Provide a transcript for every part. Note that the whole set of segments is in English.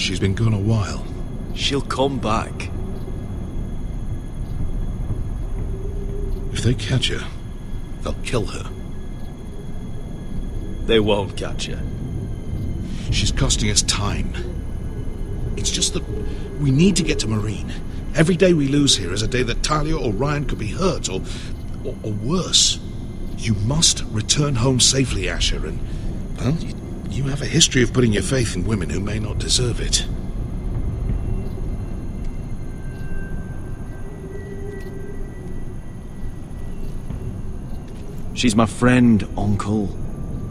She's been gone a while. She'll come back. If they catch her, they'll kill her. They won't catch her. She's costing us time. It's just that we need to get to Marine. Every day we lose here is a day that Talia or Ryan could be hurt, or worse. You must return home safely, Asher, and, well, you have a history of putting your faith in women who may not deserve it. She's my friend, Uncle.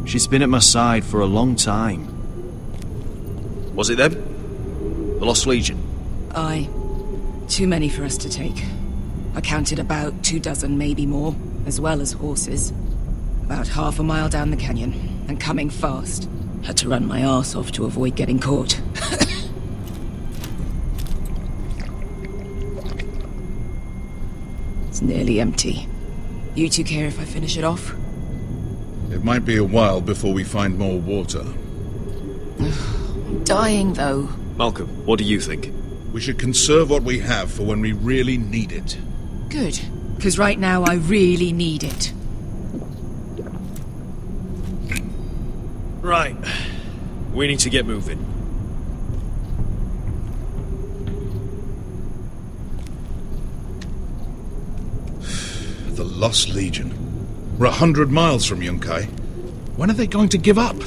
She's been at my side for a long time. Was it them? The Lost Legion? Aye. Too many for us to take. I counted about 24, maybe more, as well as horses. About half a mile down the canyon, and coming fast. Had to run my arse off to avoid getting caught. It's nearly empty. You two care if I finish it off? It might be a while before we find more water. I'm dying, though. Malcolm, what do you think? We should conserve what we have for when we really need it. Good, because right now I really need it. Right. We need to get moving. The Lost Legion. We're 100 miles from Yunkai. When are they going to give up?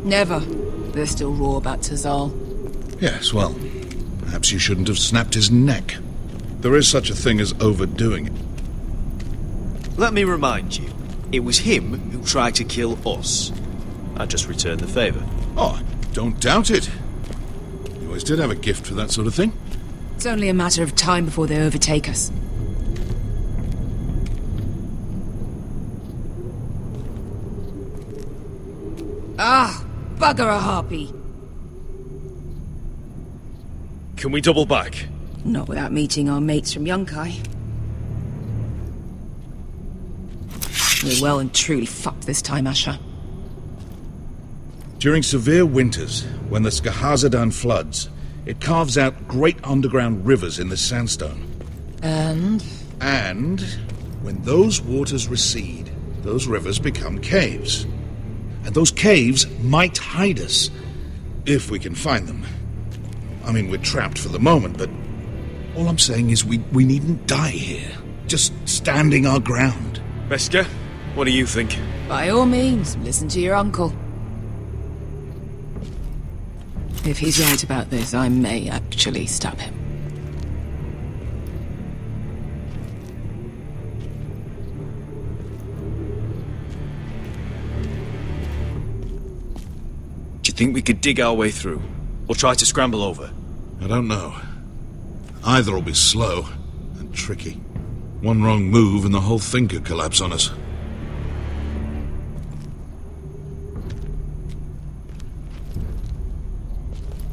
Never. They're still raw about Tazal. Yes, well, perhaps you shouldn't have snapped his neck. There is such a thing as overdoing it. Let me remind you, it was him who tried to kill us. I just returned the favor. Oh, don't doubt it. You always did have a gift for that sort of thing. It's only a matter of time before they overtake us. Ah, bugger a harpy. Can we double back? Not without meeting our mates from Yunkai. We're well and truly fucked this time, Asher. During severe winters, when the Skahazadan floods, it carves out great underground rivers in the sandstone. And when those waters recede, those rivers become caves. And those caves might hide us, if we can find them. I mean, we're trapped for the moment, but all I'm saying is we needn't die here. Just standing our ground. Beskha, what do you think? by all means, listen to your uncle. If he's right about this, I may actually stab him. Do you think we could dig our way through? Or try to scramble over? I don't know. Either will be slow and tricky. One wrong move and the whole thing could collapse on us.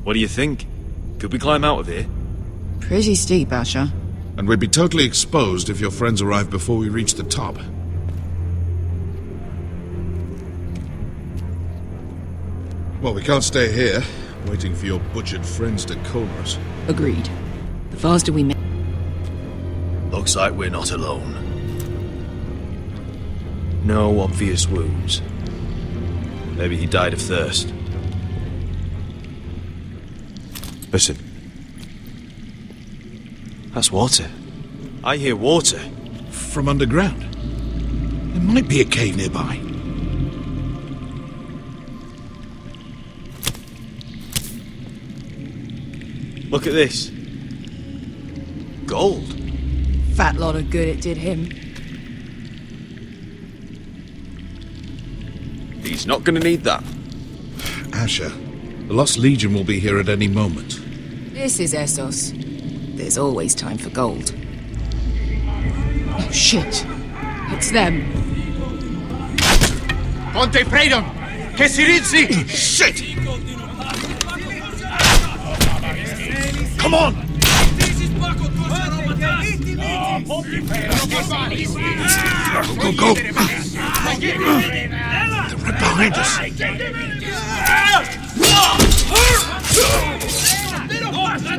What do you think? Could we climb out of here? Pretty steep, Asher. And we'd be totally exposed if your friends arrived before we reached the top. Well, we can't stay here, waiting for your butchered friends to corner us. Agreed. The faster we make... Looks like we're not alone. No obvious wounds. Maybe he died of thirst. Listen. That's water. I hear water. From underground. There might be a cave nearby. Look at this. Gold. Fat lot of good it did him. He's not gonna need that. Asher, the Lost Legion will be here at any moment. This is Essos. There's always time for gold. Oh, shit. It's them. Ponte Freedom! Che si rizzi! Shit! Come on! Go, go, go! They're right behind us.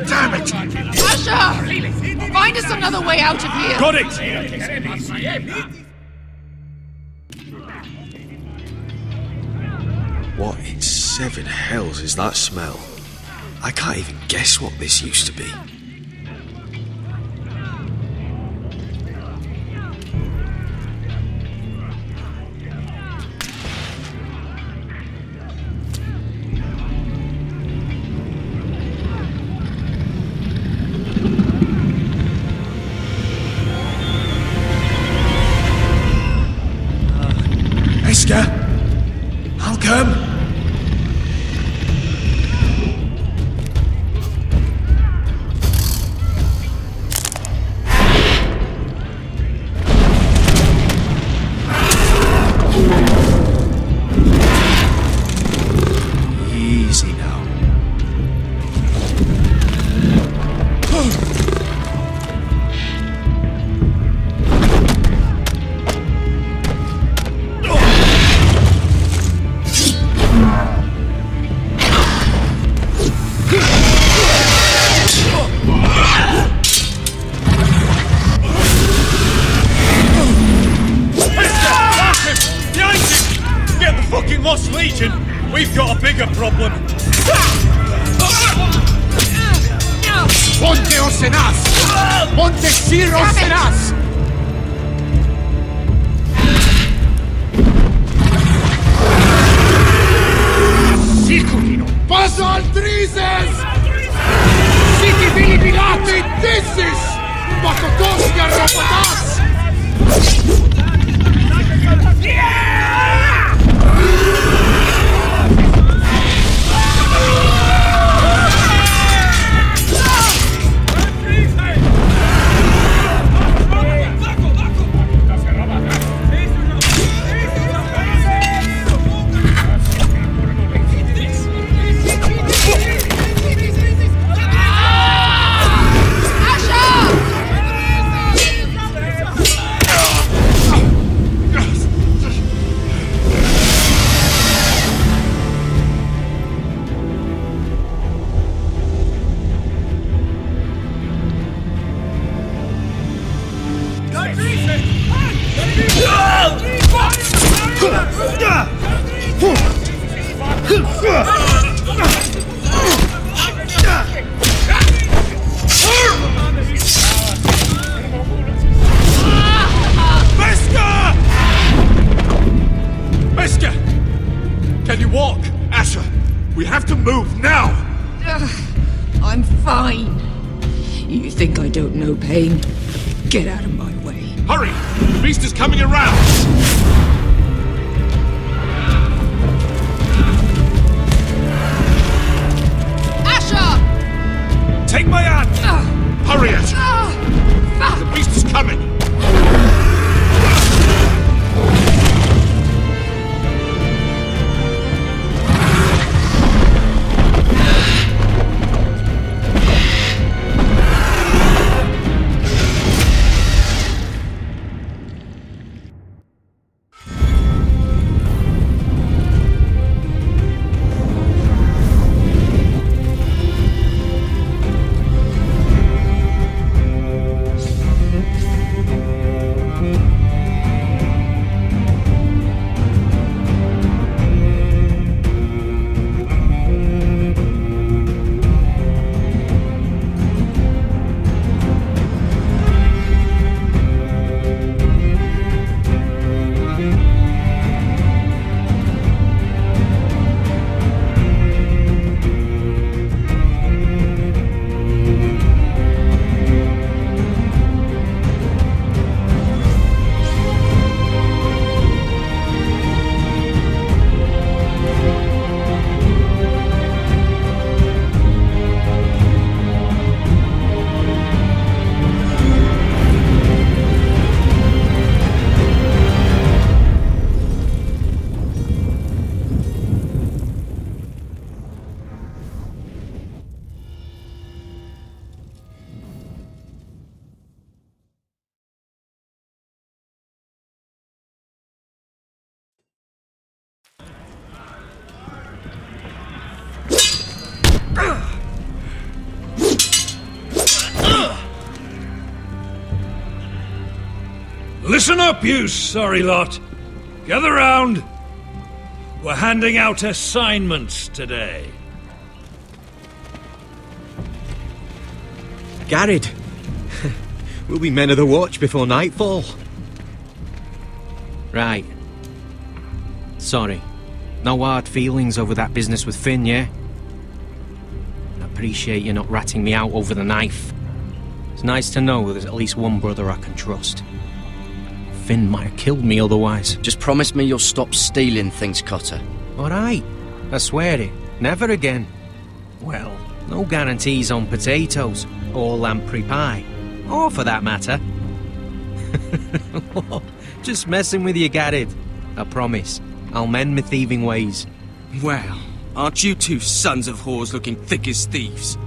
damn it! Asher! Find us another way out of here! Got it! What in seven hells is that smell? I can't even guess what this used to be. Esker! Malcolm! Easy now. Lost Legion, we've got a bigger problem. Ponteos en as! Montesiros en as! Siculino! Pasa al Trises! Siti Vilibilate Thesis! Bakotoska Robotas! Can you walk? Asher, we have to move now! I'm fine. You think I don't know pain? Get out of my way. Hurry! The beast is coming around! Asher! Take my hand! Hurry, Asher! The beast is coming! Listen up, you sorry lot. Gather round. We're handing out assignments today. Garrett, we'll be men of the watch before nightfall. Right. Sorry. No hard feelings over that business with Finn, yeah? I appreciate you not ratting me out over the knife. It's nice to know there's at least one brother I can trust. Finn might have killed me otherwise. Just promise me you'll stop stealing things, Cotter. Alright, I swear it. Never again. Well, no guarantees on potatoes, or lamprey pie. Or for that matter. Just messing with you, Garrett. I promise. I'll mend my thieving ways. Well, aren't you two sons of whores looking thick as thieves?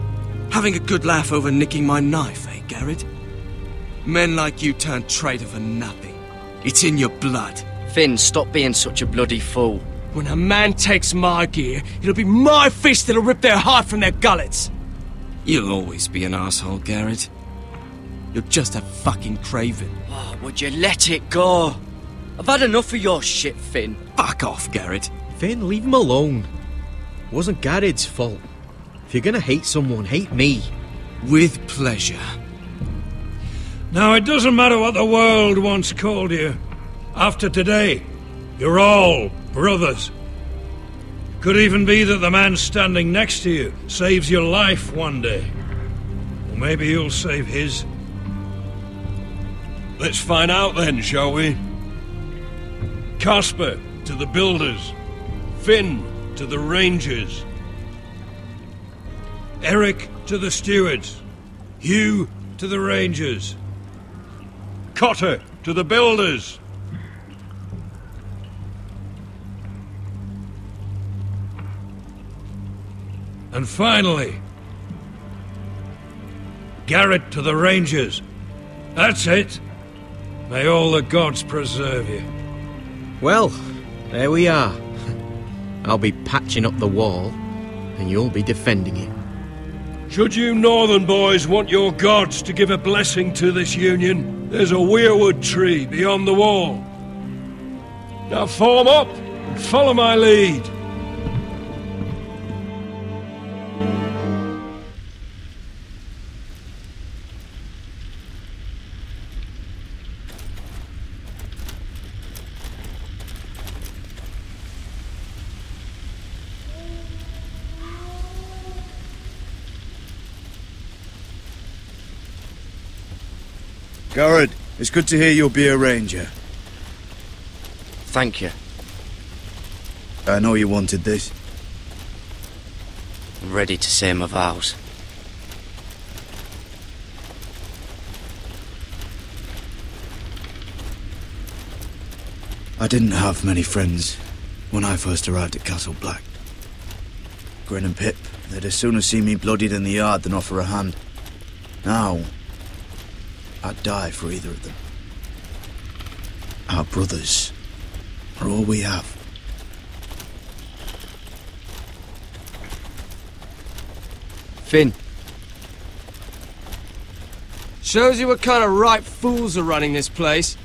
Having a good laugh over nicking my knife, eh, Garrett? Men like you turn traitor for nothing. It's in your blood. Finn, stop being such a bloody fool. When a man takes my gear, it'll be my fist that'll rip their heart from their gullets. You'll always be an asshole, Garrett. You're just a fucking craven. Oh, would you let it go? I've had enough of your shit, Finn. Fuck off, Garrett. Finn, leave him alone. It wasn't Garrett's fault. If you're gonna hate someone, hate me. With pleasure. Now, it doesn't matter what the world once called you. After today, you're all brothers. Could even be that the man standing next to you saves your life one day. Or maybe you'll save his. Let's find out then, shall we? Casper to the builders. Finn to the rangers. Eric to the stewards. Hugh to the rangers. Cotter to the builders. And finally, Garrett to the rangers. That's it. May all the gods preserve you. Well, there we are. I'll be patching up the wall, and you'll be defending it. Should you northern boys want your gods to give a blessing to this union, there's a weirwood tree beyond the wall. Now form up and follow my lead. Garrett, it's good to hear you'll be a ranger. Thank you. I know you wanted this. I'm ready to say my vows. I didn't have many friends when I first arrived at Castle Black. Grin and Pip, they'd as soon have seen me bloodied in the yard than offer a hand. Now, I'd die for either of them. Our brothers are all we have. Finn. Shows you what kind of ripe fools are running this place.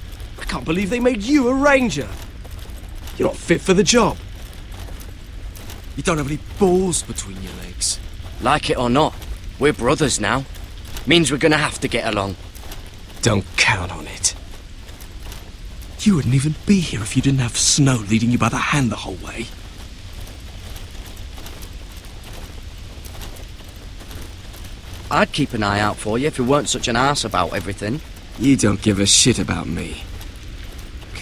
I can't believe they made you a ranger. You're not fit for the job. You don't have any balls between your legs. Like it or not, we're brothers now. Means we're gonna have to get along. Don't count on it. You wouldn't even be here if you didn't have Snow leading you by the hand the whole way. I'd keep an eye out for you if you weren't such an arse about everything. You don't give a shit about me.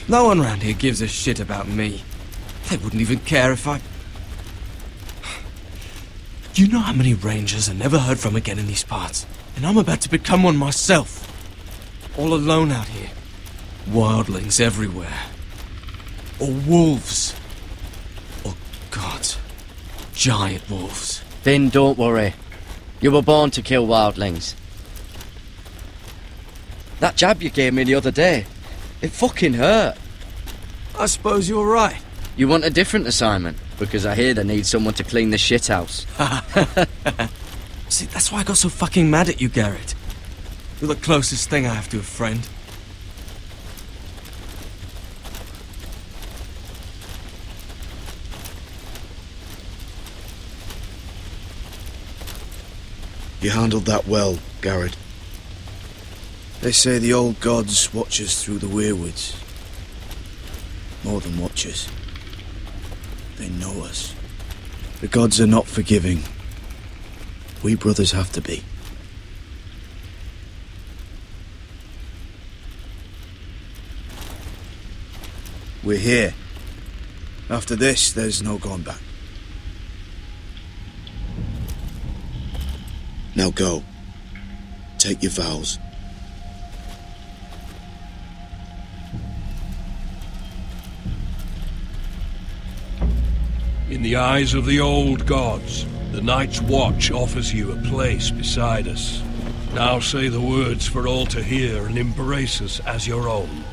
No one round here gives a shit about me. They wouldn't even care if I... You know how many rangers are never heard from again in these parts? And I'm about to become one myself. All alone out here. Wildlings everywhere. Or wolves. Or, God, giant wolves. Finn, don't worry. You were born to kill wildlings. That jab you gave me the other day, it fucking hurt. I suppose you're right. You want a different assignment? Because I hear they need someone to clean the shithouse. See, that's why I got so fucking mad at you, Garrett. You're the closest thing I have to a friend. You handled that well, Garrett. They say the old gods watch us through the weirwoods. More than watch us. They know us. The gods are not forgiving. We brothers have to be. We're here. After this, there's no going back. Now go. Take your vows. In the eyes of the old gods, the Night's Watch offers you a place beside us. Now say the words for all to hear and embrace us as your own.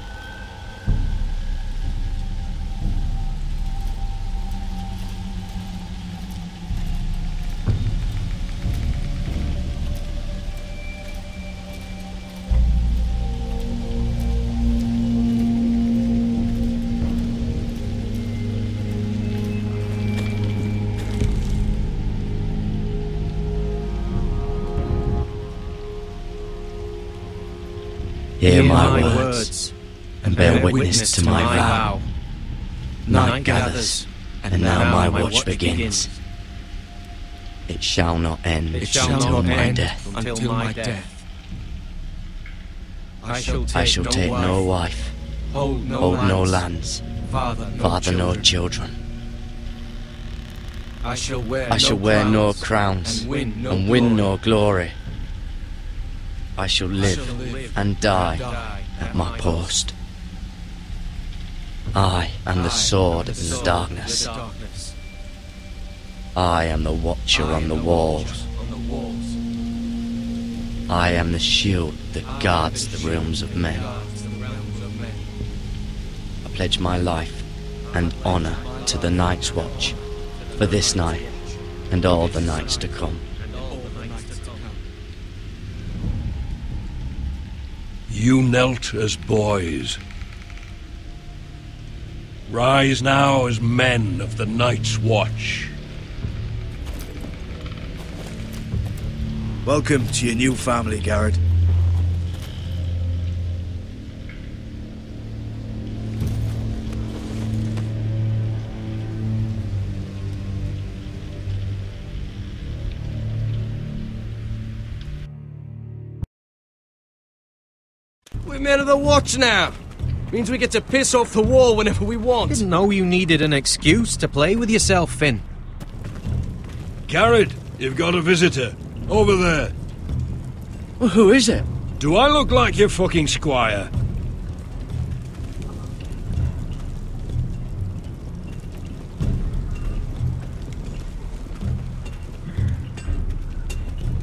Hear my words, and bear witness to my vow. Night gathers, and now my watch begins. It shall not end until my death. I shall take no wife, hold no lands, father no children. I shall wear no crowns, and win no glory. I shall live and die at my post. I am the sword in the darkness. I am the watcher on the walls. I am the shield that guards the realms of men. I pledge my life and honor to the Night's Watch for this night and all the nights to come. You knelt as boys. Rise now as men of the Night's Watch. Welcome to your new family, Garrett. We're men of the Watch now. Means we get to piss off the wall whenever we want. Didn't know you needed an excuse to play with yourself, Finn. Garrett, you've got a visitor. Over there. Well, who is it? Do I look like your fucking squire?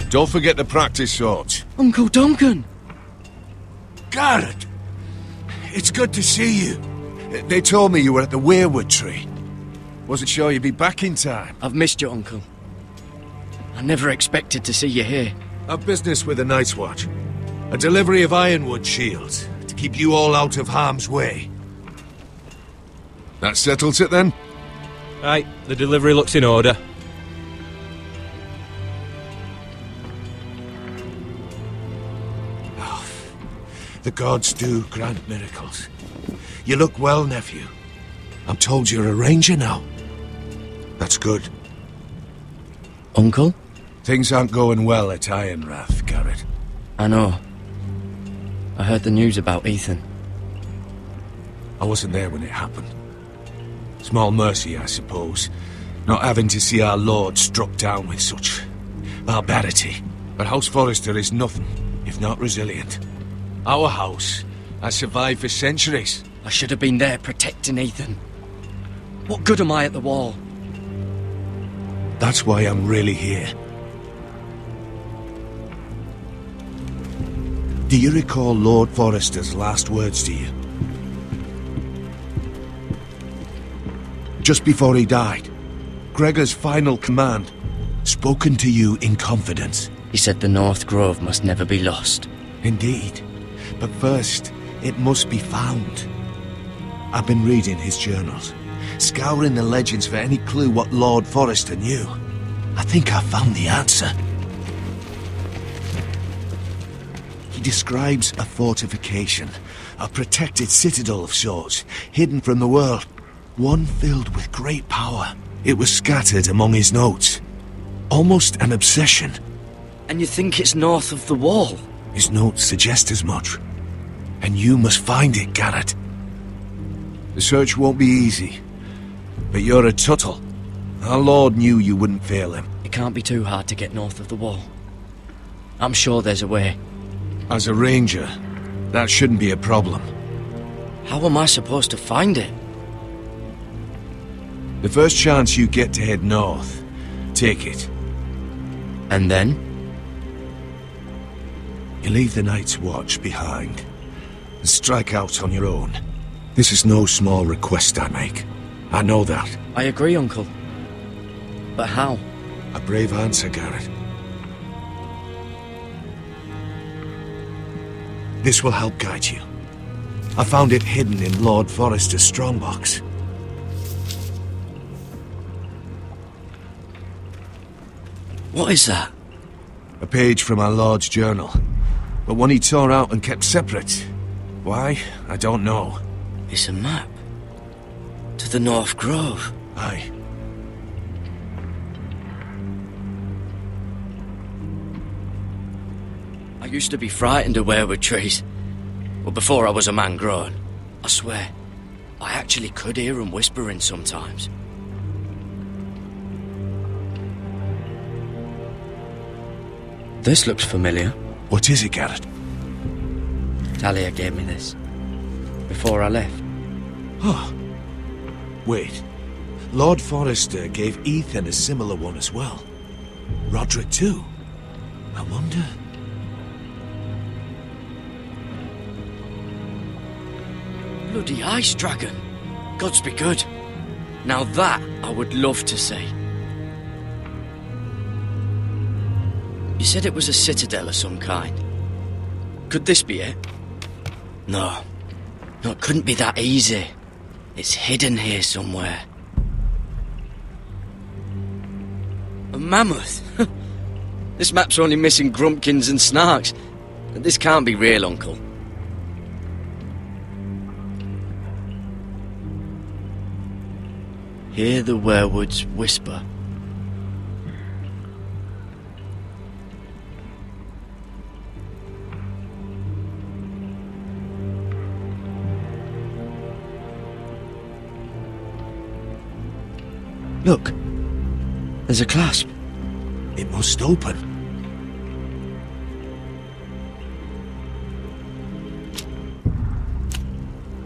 Don't forget the practice swords. Uncle Duncan! Garrett! It's good to see you. They told me you were at the weirwood tree. Wasn't sure you'd be back in time. I've missed you, Uncle. I never expected to see you here. A business with the Night's Watch. A delivery of ironwood shields to keep you all out of harm's way. That settles it then? Right, the delivery looks in order. The gods do grant miracles. You look well, nephew. I'm told you're a ranger now. That's good. Uncle? Things aren't going well at Ironrath, Garrett. I know. I heard the news about Ethan. I wasn't there when it happened. Small mercy, I suppose, not having to see our lord struck down with such barbarity. But House Forrester is nothing if not resilient. Our house has survived for centuries. I should have been there protecting Ethan. What good am I at the wall? That's why I'm really here. Do you recall Lord Forrester's last words to you? Just before he died, Gregor's final command, spoken to you in confidence. He said the North Grove must never be lost. Indeed. But first, it must be found. I've been reading his journals, scouring the legends for any clue what Lord Forrester knew. I think I found the answer. He describes a fortification, a protected citadel of sorts, hidden from the world. One filled with great power. It was scattered among his notes. Almost an obsession. And you think it's north of the wall? His notes suggest as much. And you must find it, Garrett. The search won't be easy. But you're a Tuttle. Our Lord knew you wouldn't fail him. It can't be too hard to get north of the wall. I'm sure there's a way. As a ranger, that shouldn't be a problem. How am I supposed to find it? The first chance you get to head north, take it. And then? You leave the Night's Watch behind, and strike out on your own. This is no small request I make. I know that. I agree, Uncle. But how? A brave answer, Garrett. This will help guide you. I found it hidden in Lord Forrester's strongbox. What is that? A page from our Lord's journal, but one he tore out and kept separate. Why? I don't know. It's a map. To the North Grove. Aye. I used to be frightened of weirwood trees. Well, before I was a man grown. I swear, I actually could hear them whispering sometimes. This looks familiar. What is it, Garrett? Talia gave me this. Before I left. Oh. Wait. Lord Forrester gave Ethan a similar one as well. Roderick too. I wonder... Bloody ice dragon. Gods be good. Now that I would love to see. You said it was a citadel of some kind. Could this be it? No. No, it couldn't be that easy. It's hidden here somewhere. A mammoth? This map's only missing grumpkins and snarks. This can't be real, Uncle. Hear the werewoods whisper. Look, there's a clasp. It must open.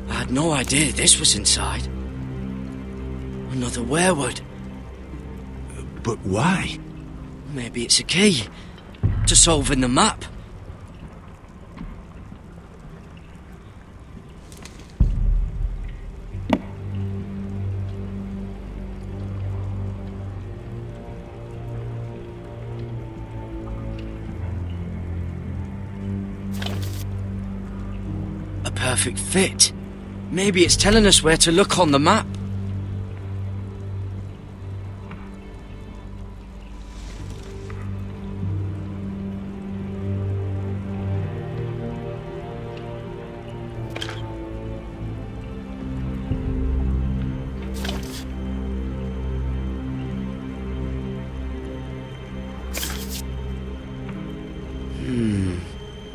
I had no idea this was inside. Another werewood. But why? Maybe it's a key to solving the map. A perfect fit. Maybe it's telling us where to look on the map.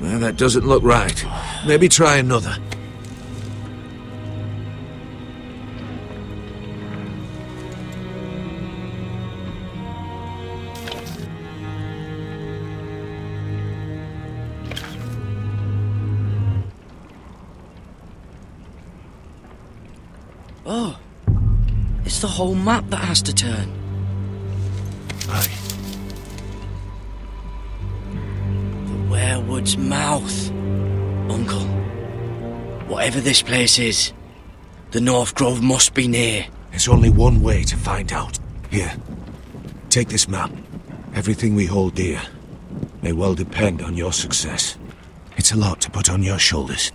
Well, that doesn't look right. Maybe try another. Oh, it's the whole map that has to turn. Aye. Werewood's mouth. Uncle, whatever this place is, the North Grove must be near. There's only one way to find out. Here, take this map. Everything we hold dear may well depend on your success. It's a lot to put on your shoulders.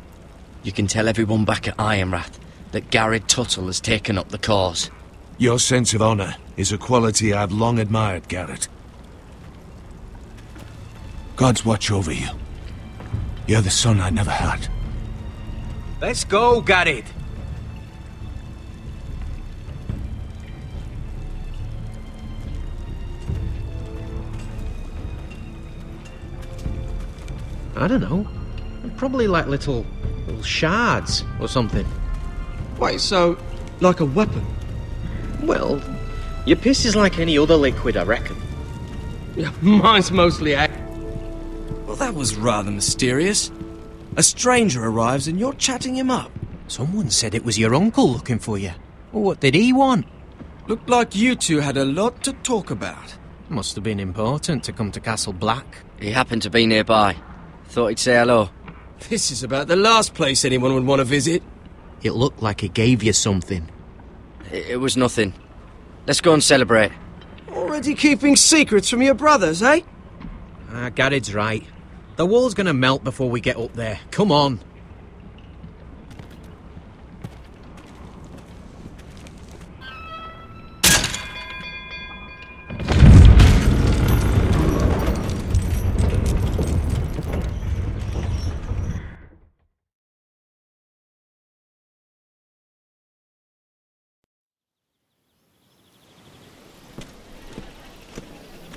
You can tell everyone back at Ironrath that Garrett Tuttle has taken up the cause. Your sense of honor is a quality I've long admired, Garrett. Gods watch over you. You're the son I never had. Let's go, Garrett. I don't know. Probably like little shards or something. Wait, so, like a weapon? Well, your piss is like any other liquid, I reckon. Yeah, mine's mostly Well, that was rather mysterious. A stranger arrives and you're chatting him up. Someone said it was your uncle looking for you. What did he want? Looked like you two had a lot to talk about. Must have been important to come to Castle Black. He happened to be nearby. Thought he'd say hello. This is about the last place anyone would want to visit. It looked like he gave you something. It was nothing. Let's go and celebrate. Already keeping secrets from your brothers, eh? Garrett's right. The wall's gonna melt before we get up there. Come on.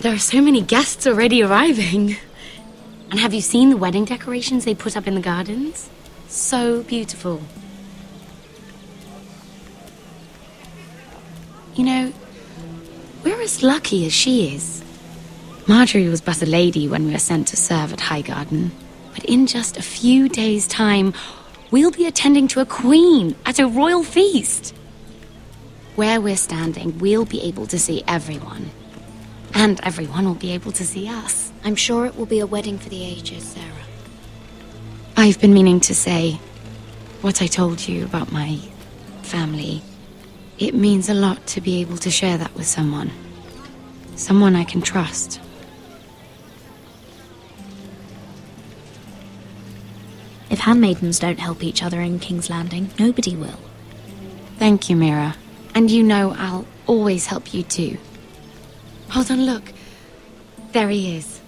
There are so many guests already arriving. And have you seen the wedding decorations they put up in the gardens? So beautiful. You know, we're as lucky as she is. Marjorie was but a lady when we were sent to serve at Highgarden. But in just a few days' time, we'll be attending to a queen at a royal feast. Where we're standing, we'll be able to see everyone. And everyone will be able to see us. I'm sure it will be a wedding for the ages, Sarah. I've been meaning to say what I told you about my family. It means a lot to be able to share that with someone. Someone I can trust. If handmaidens don't help each other in King's Landing, nobody will. Thank you, Mira. And you know I'll always help you too. Hold on, look. There he is.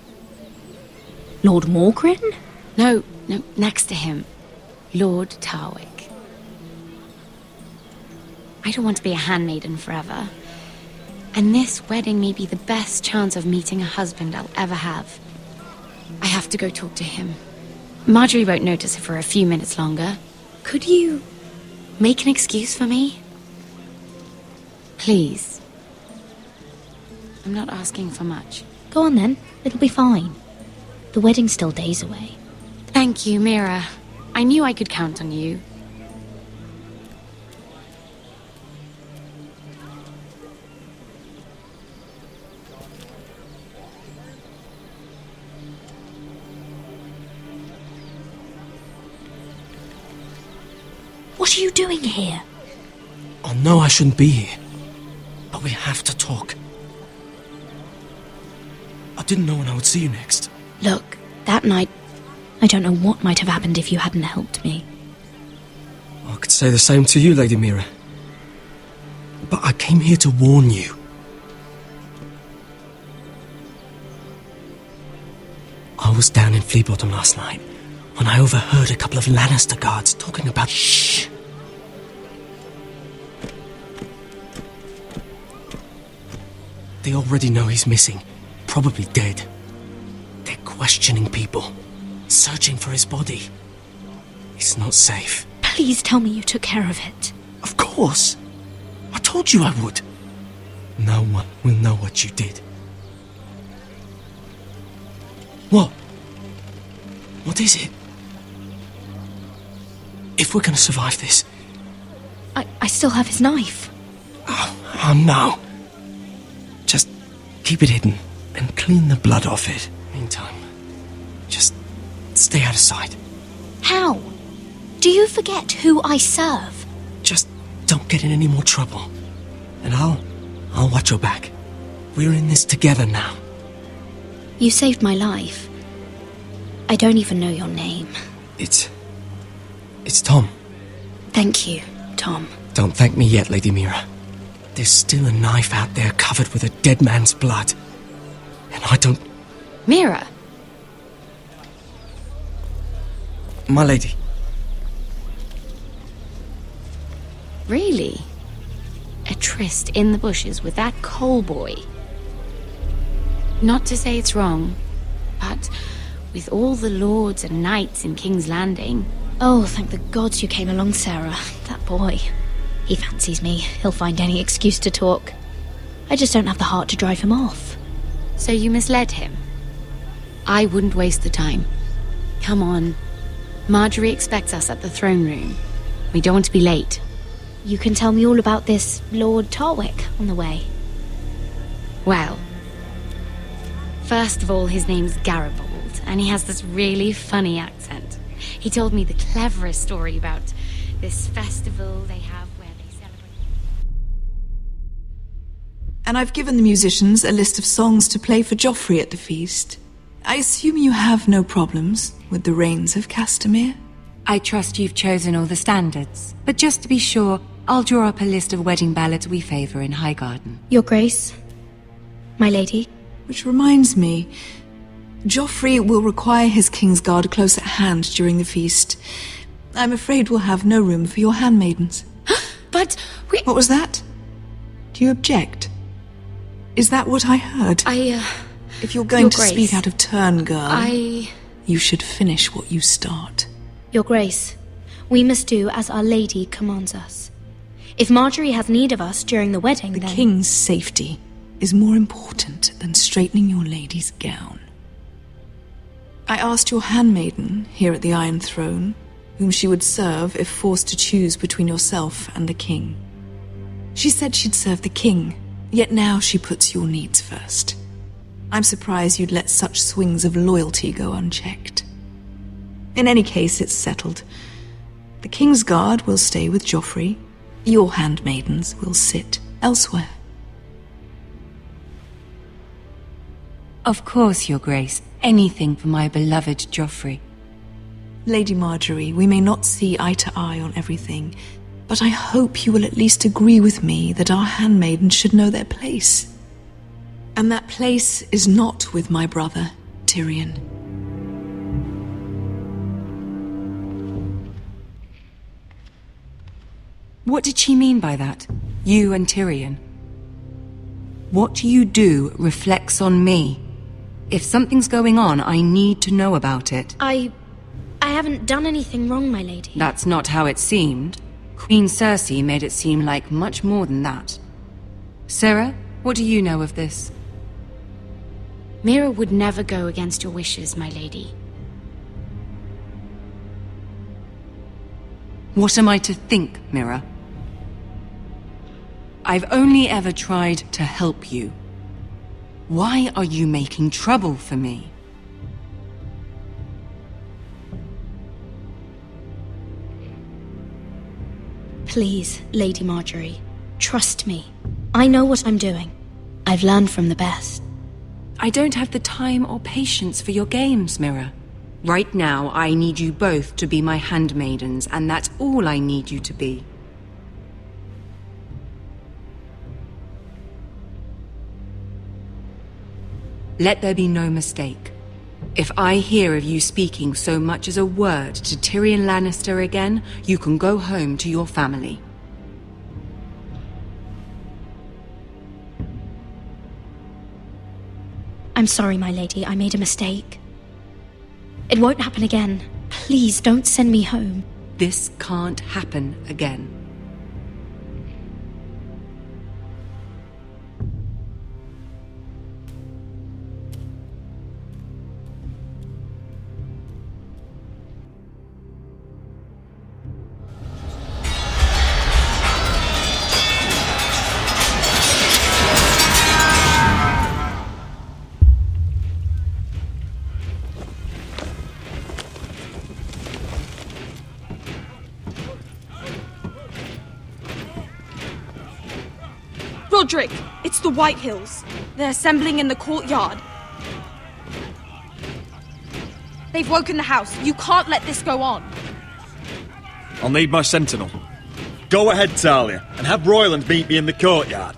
Lord Morgrin? No, next to him. Lord Tarwick. I don't want to be a handmaiden forever. And this wedding may be the best chance of meeting a husband I'll ever have. I have to go talk to him. Marjorie won't notice it for a few minutes longer. Could you make an excuse for me? Please. I'm not asking for much. Go on then. It'll be fine. The wedding's still days away. Thank you, Mira. I knew I could count on you. What are you doing here? I know I shouldn't be here, but we have to talk. I didn't know when I would see you next. Look, that night, I don't know what might have happened if you hadn't helped me. I could say the same to you, Lady Mira. But I came here to warn you. I was down in Flea Bottom last night when I overheard a couple of Lannister guards talking about... Shh! They already know he's missing. Probably dead. They're questioning people, searching for his body. It's not safe. Please tell me you took care of it. Of course. I told you I would. No one will know what you did. What? What is it? If we're gonna survive this... I still have his knife. Oh no. Just keep it hidden and clean the blood off it. Meantime, just stay out of sight. How? Do you forget who I serve? Just don't get in any more trouble. And I'll watch your back. We're in this together now. You saved my life. I don't even know your name. It's Tom. Thank you, Tom. Don't thank me yet, Lady Mira. There's still a knife out there covered with a dead man's blood. And I don't... Mira! My lady. Really? A tryst in the bushes with that coal boy? Not to say it's wrong, but with all the lords and knights in King's Landing... Oh, thank the gods you came along, Sarah. That boy. He fancies me. He'll find any excuse to talk. I just don't have the heart to drive him off. So you misled him? I wouldn't waste the time. Come on. Marjorie expects us at the throne room. We don't want to be late. You can tell me all about this Lord Tarwick on the way. Well, first of all, his name's Garibold, and he has this really funny accent. He told me the cleverest story about this festival they have where they celebrate... And I've given the musicians a list of songs to play for Joffrey at the feast. I assume you have no problems with the Rains of Castamere? I trust you've chosen all the standards, but just to be sure, I'll draw up a list of wedding ballads we favour in Highgarden. Your Grace, my lady. Which reminds me, Joffrey will require his Kingsguard close at hand during the feast. I'm afraid we'll have no room for your handmaidens. But we... What was that? Do you object? Is that what I heard? If you're going to speak out of turn, girl, you should finish what you start. Your Grace, we must do as Our Lady commands us. If Marjorie has need of us during the wedding, then... The King's safety is more important than straightening your lady's gown. I asked your handmaiden here at the Iron Throne whom she would serve if forced to choose between yourself and the King. She said she'd serve the King, yet now she puts your needs first. I'm surprised you'd let such swings of loyalty go unchecked. In any case, it's settled. The Kingsguard will stay with Joffrey. Your handmaidens will sit elsewhere. Of course, Your Grace. Anything for my beloved Joffrey. Lady Marjorie, we may not see eye to eye on everything, but I hope you will at least agree with me that our handmaidens should know their place. And that place is not with my brother, Tyrion. What did she mean by that? You and Tyrion? What you do reflects on me. If something's going on, I need to know about it. I haven't done anything wrong, my lady. That's not how it seemed. Queen Cersei made it seem like much more than that. Sarah, what do you know of this? Mira would never go against your wishes, my lady. What am I to think, Mira? I've only ever tried to help you. Why are you making trouble for me? Please, Lady Marjorie, trust me. I know what I'm doing. I've learned from the best. I don't have the time or patience for your games, Mira. Right now, I need you both to be my handmaidens, and that's all I need you to be. Let there be no mistake. If I hear of you speaking so much as a word to Tyrion Lannister again, you can go home to your family. I'm sorry, my lady. I made a mistake. It won't happen again. Please don't send me home. This can't happen again. Roderick, it's the White Hills. They're assembling in the courtyard. They've woken the house. You can't let this go on. I'll need my sentinel. Go ahead, Talia, and have Royland meet me in the courtyard.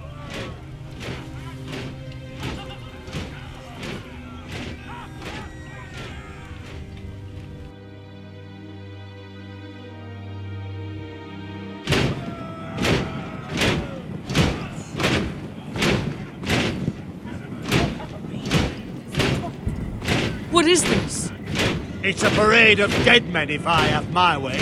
is this? It's a parade of dead men if I have my way.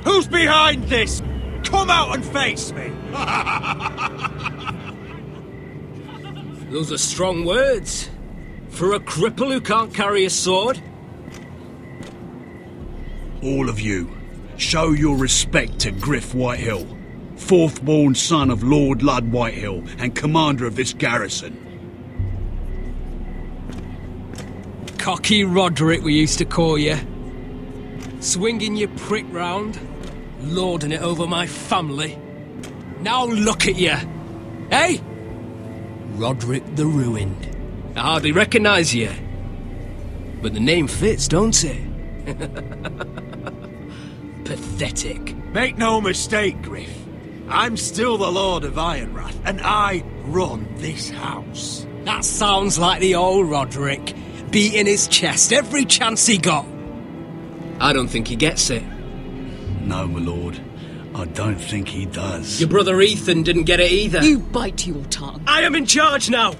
Who's behind this? Come out and face me! Those are strong words. For a cripple who can't carry a sword? All of you, show your respect to Griff Whitehill, fourth-born son of Lord Ludd Whitehill and commander of this garrison. Cocky Roderick, we used to call you. Swinging your prick round, lording it over my family. Now look at you! Hey? Roderick the Ruined. I hardly recognise you. But the name fits, don't it? Pathetic. Make no mistake, Griff. I'm still the Lord of Ironrath, and I run this house. That sounds like the old Roderick, beating his chest every chance he got. I don't think he gets it. No, my lord. I don't think he does. Your brother Ethan didn't get it either. You bite your tongue. I am in charge now!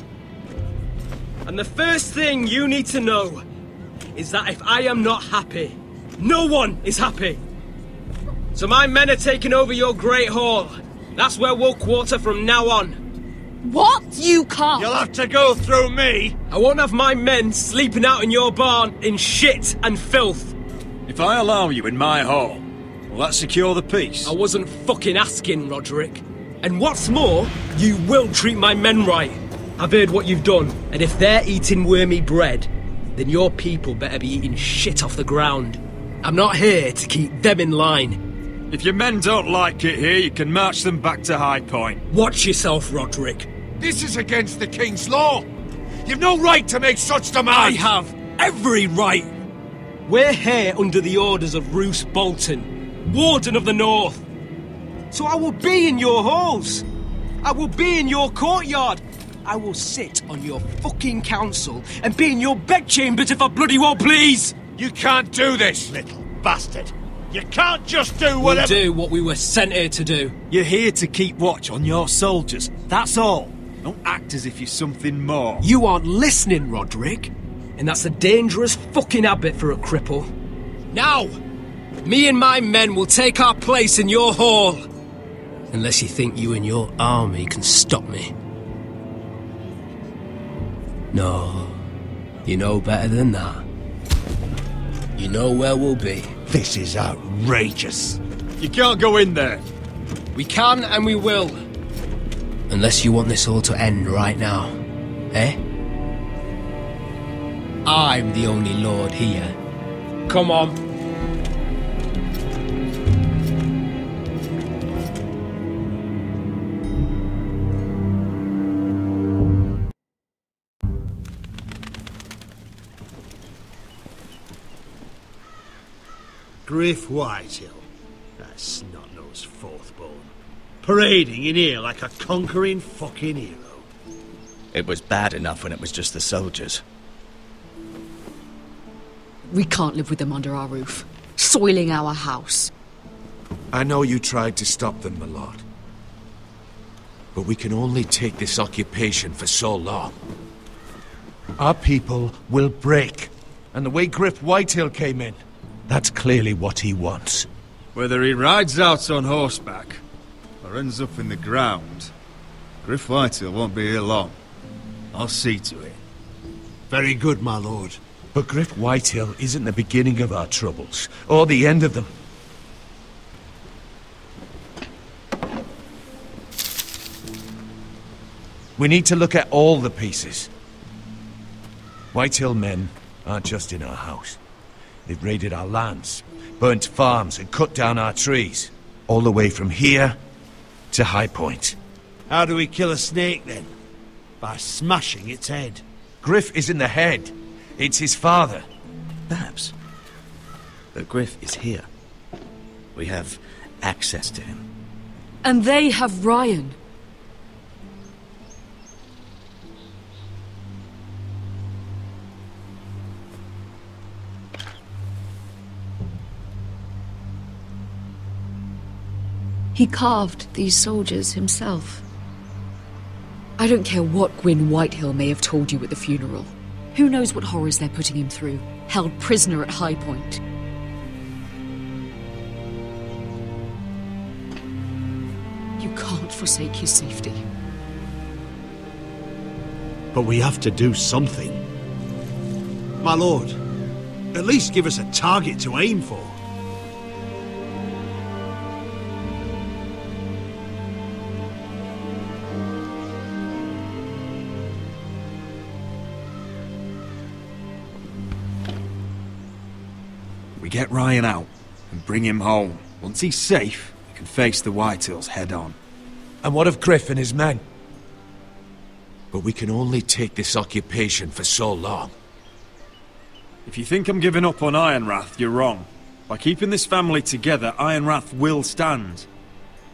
And the first thing you need to know is that if I am not happy, no one is happy. So my men are taking over your Great Hall. That's where we'll quarter from now on. What? You can't! You'll have to go through me! I won't have my men sleeping out in your barn in shit and filth. If I allow you in my hall, will that secure the peace? I wasn't fucking asking, Roderick. And what's more, you will treat my men right. I've heard what you've done, and if they're eating wormy bread, then your people better be eating shit off the ground. I'm not here to keep them in line. If your men don't like it here, you can march them back to High Point. Watch yourself, Roderick. This is against the King's law. You've no right to make such demands. I have every right. We're here under the orders of Roose Bolton, Warden of the North. So I will be in your halls. I will be in your courtyard. I will sit on your fucking council and be in your bedchambers if I bloody well please! You can't do this, little bastard! You can't just do whatever— We'll do what we were sent here to do. You're here to keep watch on your soldiers, that's all. Don't act as if you're something more. You aren't listening, Roderick. And that's a dangerous fucking habit for a cripple. Now, me and my men will take our place in your hall. Unless you think you and your army can stop me. No, you know better than that. You know where we'll be. This is outrageous. You can't go in there. We can and we will. Unless you want this all to end right now. Eh? I'm the only lord here. Come on. Griff Whitehill, that snot-nosed fourth-born, parading in here like a conquering fucking hero. It was bad enough when it was just the soldiers. We can't live with them under our roof, soiling our house. I know you tried to stop them, my lord. But we can only take this occupation for so long. Our people will break. And the way Griff Whitehill came in, that's clearly what he wants. Whether he rides out on horseback or ends up in the ground, Griff Whitehill won't be here long. I'll see to it. Very good, my lord. But Griff Whitehill isn't the beginning of our troubles, or the end of them. We need to look at all the pieces. Whitehill men aren't just in our house. They've raided our lands, burnt farms and cut down our trees. All the way from here to High Point. How do we kill a snake, then? By smashing its head. Griff isn't the head. It's his father. Perhaps. But Griff is here. We have access to him. And they have Ryan. He carved these soldiers himself. I don't care what Gwyn Whitehill may have told you at the funeral. Who knows what horrors they're putting him through, held prisoner at High Point. You can't forsake his safety. But we have to do something. My lord, at least give us a target to aim for. We get Ryan out and bring him home. Once he's safe, we can face the Whitehills head on. And what of Griff and his men? But we can only take this occupation for so long. If you think I'm giving up on Ironrath, you're wrong. By keeping this family together, Ironrath will stand.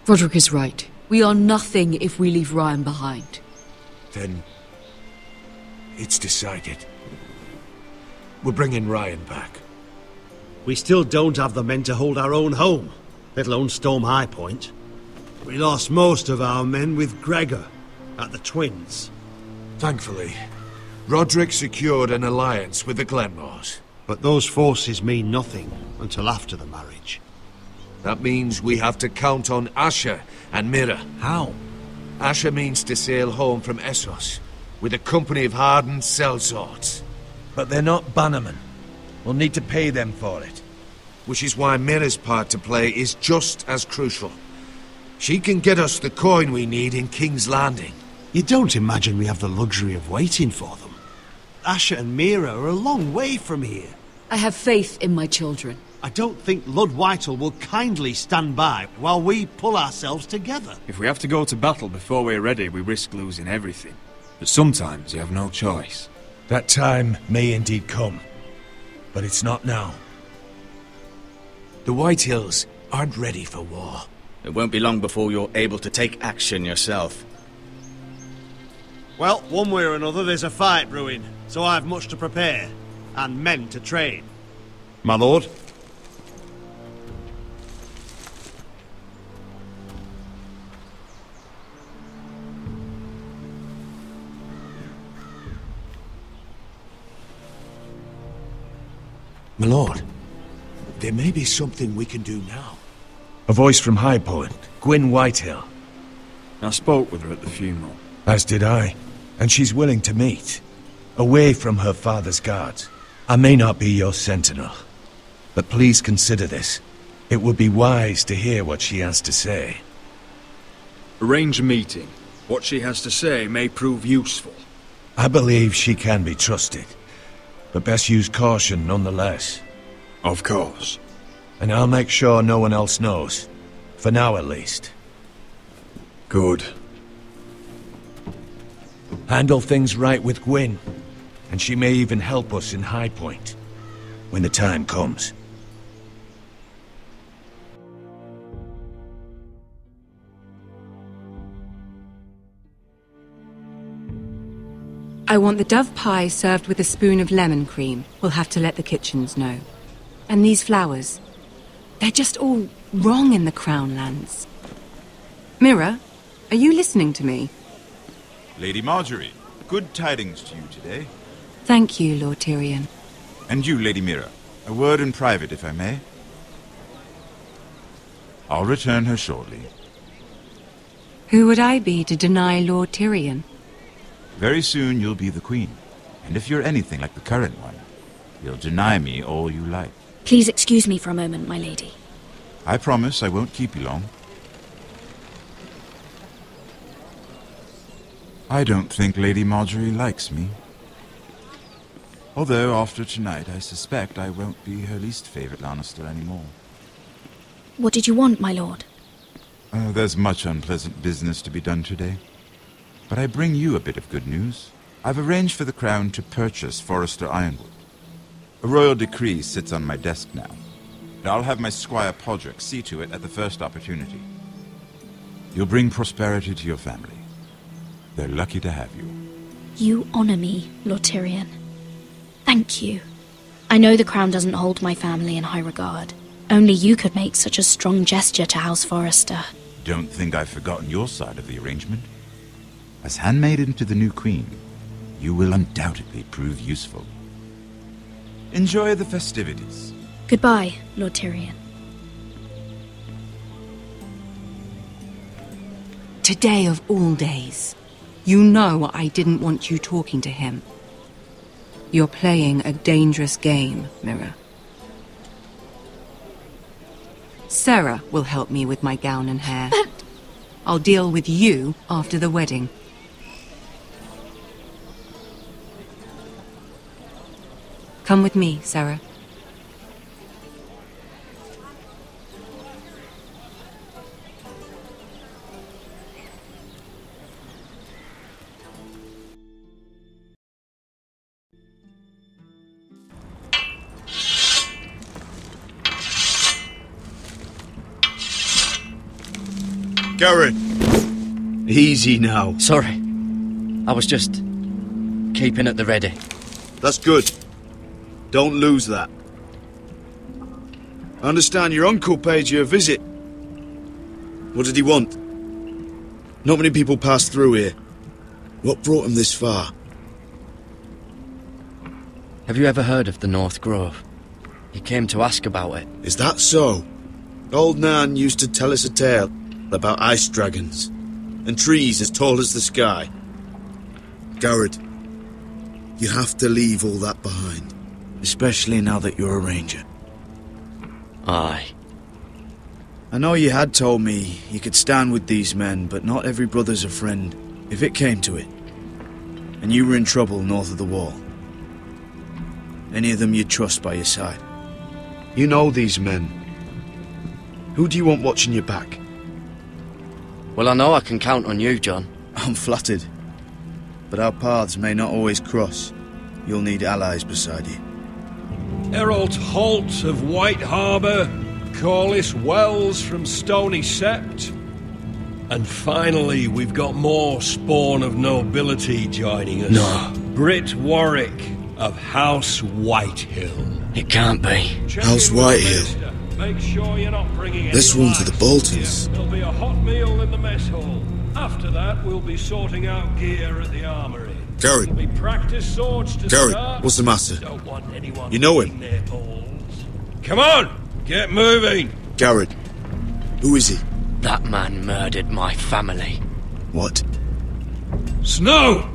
Roderick is right. We are nothing if we leave Ryan behind. Then it's decided. We're bringing Ryan back. We still don't have the men to hold our own home, let alone storm High Point. We lost most of our men with Gregor at the Twins. Thankfully, Roderick secured an alliance with the Glenmores. But those forces mean nothing until after the marriage. That means we have to count on Asher and Mira. How? Asher means to sail home from Essos, with a company of hardened sellswords. But they're not bannermen. We'll need to pay them for it. Which is why Mira's part to play is just as crucial. She can get us the coin we need in King's Landing. You don't imagine we have the luxury of waiting for them? Asher and Mira are a long way from here. I have faith in my children. I don't think Lord Whitehall will kindly stand by while we pull ourselves together. If we have to go to battle before we're ready, we risk losing everything. But sometimes you have no choice. That time may indeed come. But it's not now. The Whitehills aren't ready for war. It won't be long before you're able to take action yourself. Well, one way or another there's a fight brewing, so I've much to prepare, and men to train. My lord? My lord, there may be something we can do now. A voice from High Point, Gwyn Whitehill. I spoke with her at the funeral. As did I. And she's willing to meet. Away from her father's guards. I may not be your sentinel. But please consider this. It would be wise to hear what she has to say. Arrange a meeting. What she has to say may prove useful. I believe she can be trusted. But best use caution nonetheless. Of course. And I'll make sure no one else knows. For now at least. Good. Handle things right with Gwyn. And she may even help us in High Point. When the time comes. I want the dove pie served with a spoon of lemon cream. We'll have to let the kitchens know. And these flowers. They're just all wrong in the Crown lands. Mira, are you listening to me? Lady Marjorie, good tidings to you today. Thank you, Lord Tyrion. And you, Lady Mira. A word in private, if I may. I'll return her shortly. Who would I be to deny Lord Tyrion? Very soon you'll be the queen. And if you're anything like the current one, you'll deny me all you like. Please excuse me for a moment, my lady. I promise I won't keep you long. I don't think Lady Marjorie likes me. Although, after tonight, I suspect I won't be her least favorite Lannister anymore. What did you want, my lord? There's much unpleasant business to be done today. But I bring you a bit of good news. I've arranged for the Crown to purchase Forrester Ironwood. A royal decree sits on my desk now. And I'll have my Squire Podrick see to it at the first opportunity. You'll bring prosperity to your family. They're lucky to have you. You honor me, Lord Tyrion. Thank you. I know the Crown doesn't hold my family in high regard. Only you could make such a strong gesture to House Forrester. Don't think I've forgotten your side of the arrangement. As handmaiden to the new queen, you will undoubtedly prove useful. Enjoy the festivities. Goodbye, Lord Tyrion. Today of all days. You know I didn't want you talking to him. You're playing a dangerous game, Mira. Sarah will help me with my gown and hair. But... I'll deal with you after the wedding. Come with me, Sarah. Garrett! Easy now. Sorry. I was just keeping at the ready. That's good. Don't lose that. I understand your uncle paid you a visit. What did he want? Not many people pass through here. What brought him this far? Have you ever heard of the North Grove? He came to ask about it. Is that so? Old Nan used to tell us a tale about ice dragons and trees as tall as the sky. Garrett, you have to leave all that behind, especially now that you're a ranger. Aye. I know you had told me you could stand with these men, but not every brother's a friend, if it came to it. And you were in trouble north of the wall. Any of them you'd trust by your side. You know these men. Who do you want watching your back? Well, I know I can count on you, John. I'm flattered. But our paths may not always cross. You'll need allies beside you. Errol Holt of White Harbour, Corliss Wells from Stony Sept. And finally, we've got more spawn of nobility joining us. No. Britt Warwick of House Whitehill. It can't be. House Whitehill? Make sure you're not bringing This one's to the Boltons. There'll be a hot meal in the mess hall. After that, we'll be sorting out gear at the armory. Garrett. There'll be practice swords to Garrett, start. what's the matter? Don't want anyone You know him? their balls. Come on, get moving. Garrett. Who is he? That man murdered my family. What? Snow!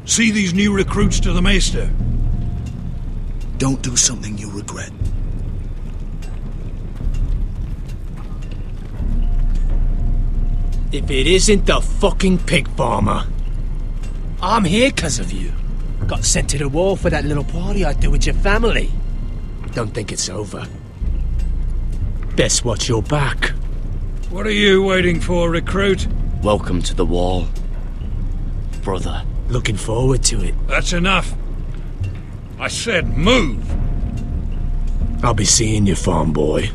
See these new recruits to the Maester? Don't do something you'll regret. If it isn't the fucking pig farmer. I'm here 'cause of you. Got sent to the war for that little party I do with your family. Don't think it's over. Best watch your back. What are you waiting for, recruit? Welcome to the wall, brother. Looking forward to it. That's enough. I said move. I'll be seeing you, farm boy.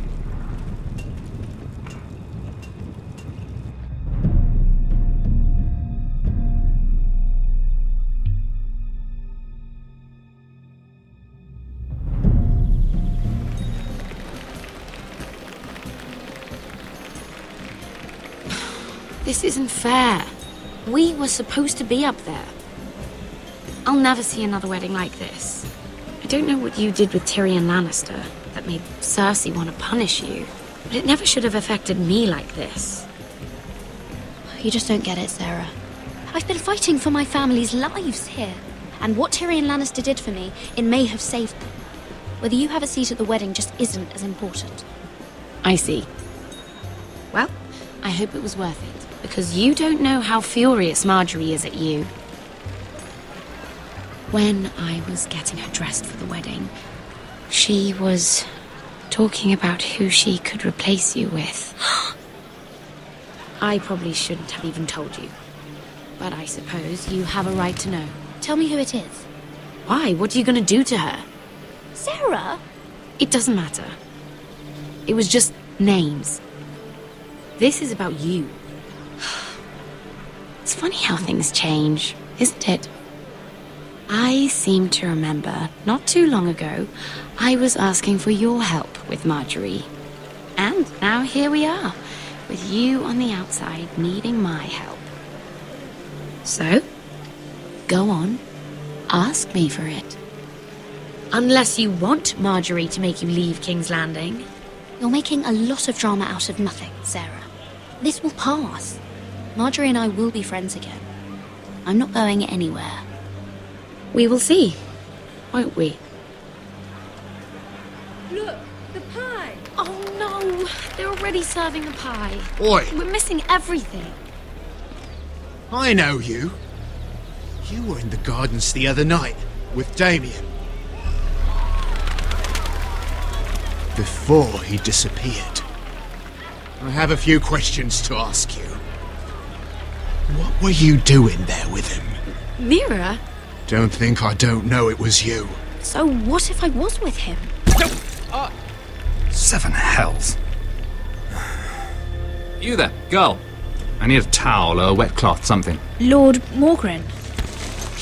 This isn't fair. We were supposed to be up there. I'll never see another wedding like this. I don't know what you did with Tyrion Lannister that made Cersei want to punish you, but it never should have affected me like this. You just don't get it, Sarah. I've been fighting for my family's lives here, and what Tyrion Lannister did for me, it may have saved them. Whether you have a seat at the wedding just isn't as important. I see. Well, I hope it was worth it, because you don't know how furious Marjorie is at you. When I was getting her dressed for the wedding, she was talking about who she could replace you with. I probably shouldn't have even told you, but I suppose you have a right to know. Tell me who it is. Why? What are you going to do to her? Sarah? It doesn't matter. It was just names. This is about you. It's funny how things change, isn't it? I seem to remember, not too long ago, I was asking for your help with Marjorie. And now here we are, with you on the outside needing my help. So, go on, ask me for it. Unless you want Marjorie to make you leave King's Landing. You're making a lot of drama out of nothing, Sarah. This will pass. Marjorie and I will be friends again. I'm not going anywhere. We will see, won't we? Look, the pie! Oh no, they're already serving the pie. Oi! We're missing everything. I know you. You were in the gardens the other night with Damien. Before he disappeared. I have a few questions to ask you. What were you doing there with him? Mira? Don't think I don't know it was you. So what if I was with him? Seven hells. You there, girl. I need a towel or a wet cloth, something. Lord Morgren.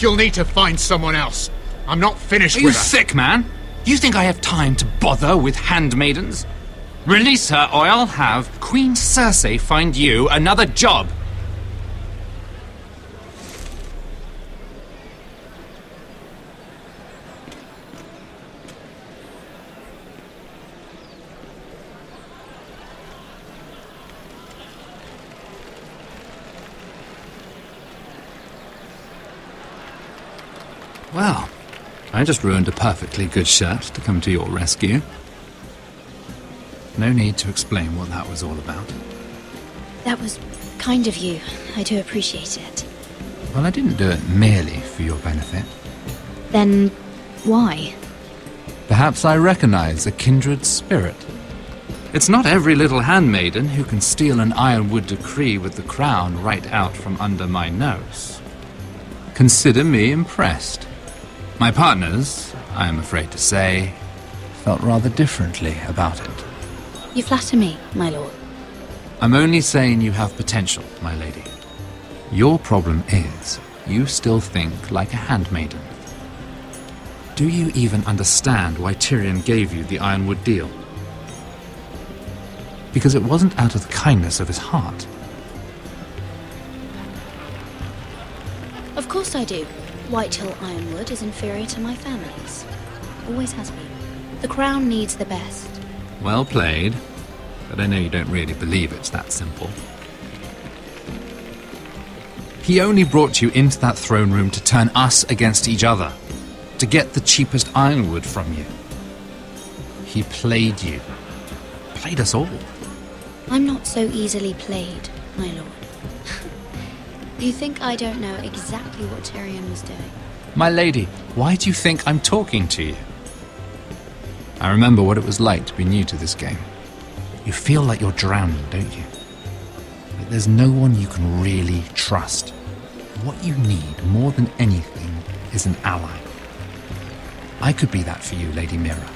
You'll need to find someone else. I'm not finished Are with you her. sick, man? You think I have time to bother with handmaidens? Release her, or I'll have Queen Cersei find you another job. Well, I just ruined a perfectly good shirt to come to your rescue. No need to explain what that was all about. That was kind of you. I do appreciate it. Well, I didn't do it merely for your benefit. Then, why? Perhaps I recognize a kindred spirit. It's not every little handmaiden who can steal an ironwood decree with the crown right out from under my nose. Consider me impressed. My partners, I am afraid to say, felt rather differently about it. You flatter me, my lord. I'm only saying you have potential, my lady. Your problem is, you still think like a handmaiden. Do you even understand why Tyrion gave you the ironwood deal? Because it wasn't out of the kindness of his heart. Of course I do. Whitehill Ironwood is inferior to my family's. Always has been. The crown needs the best. Well played, but I know you don't really believe it's that simple. He only brought you into that throne room to turn us against each other, to get the cheapest ironwood from you. He played you. Played us all. I'm not so easily played, my lord. You think I don't know exactly what Tyrion was doing? My lady, why do you think I'm talking to you? I remember what it was like to be new to this game. You feel like you're drowning, don't you? But there's no one you can really trust. What you need more than anything is an ally. I could be that for you, Lady Mira.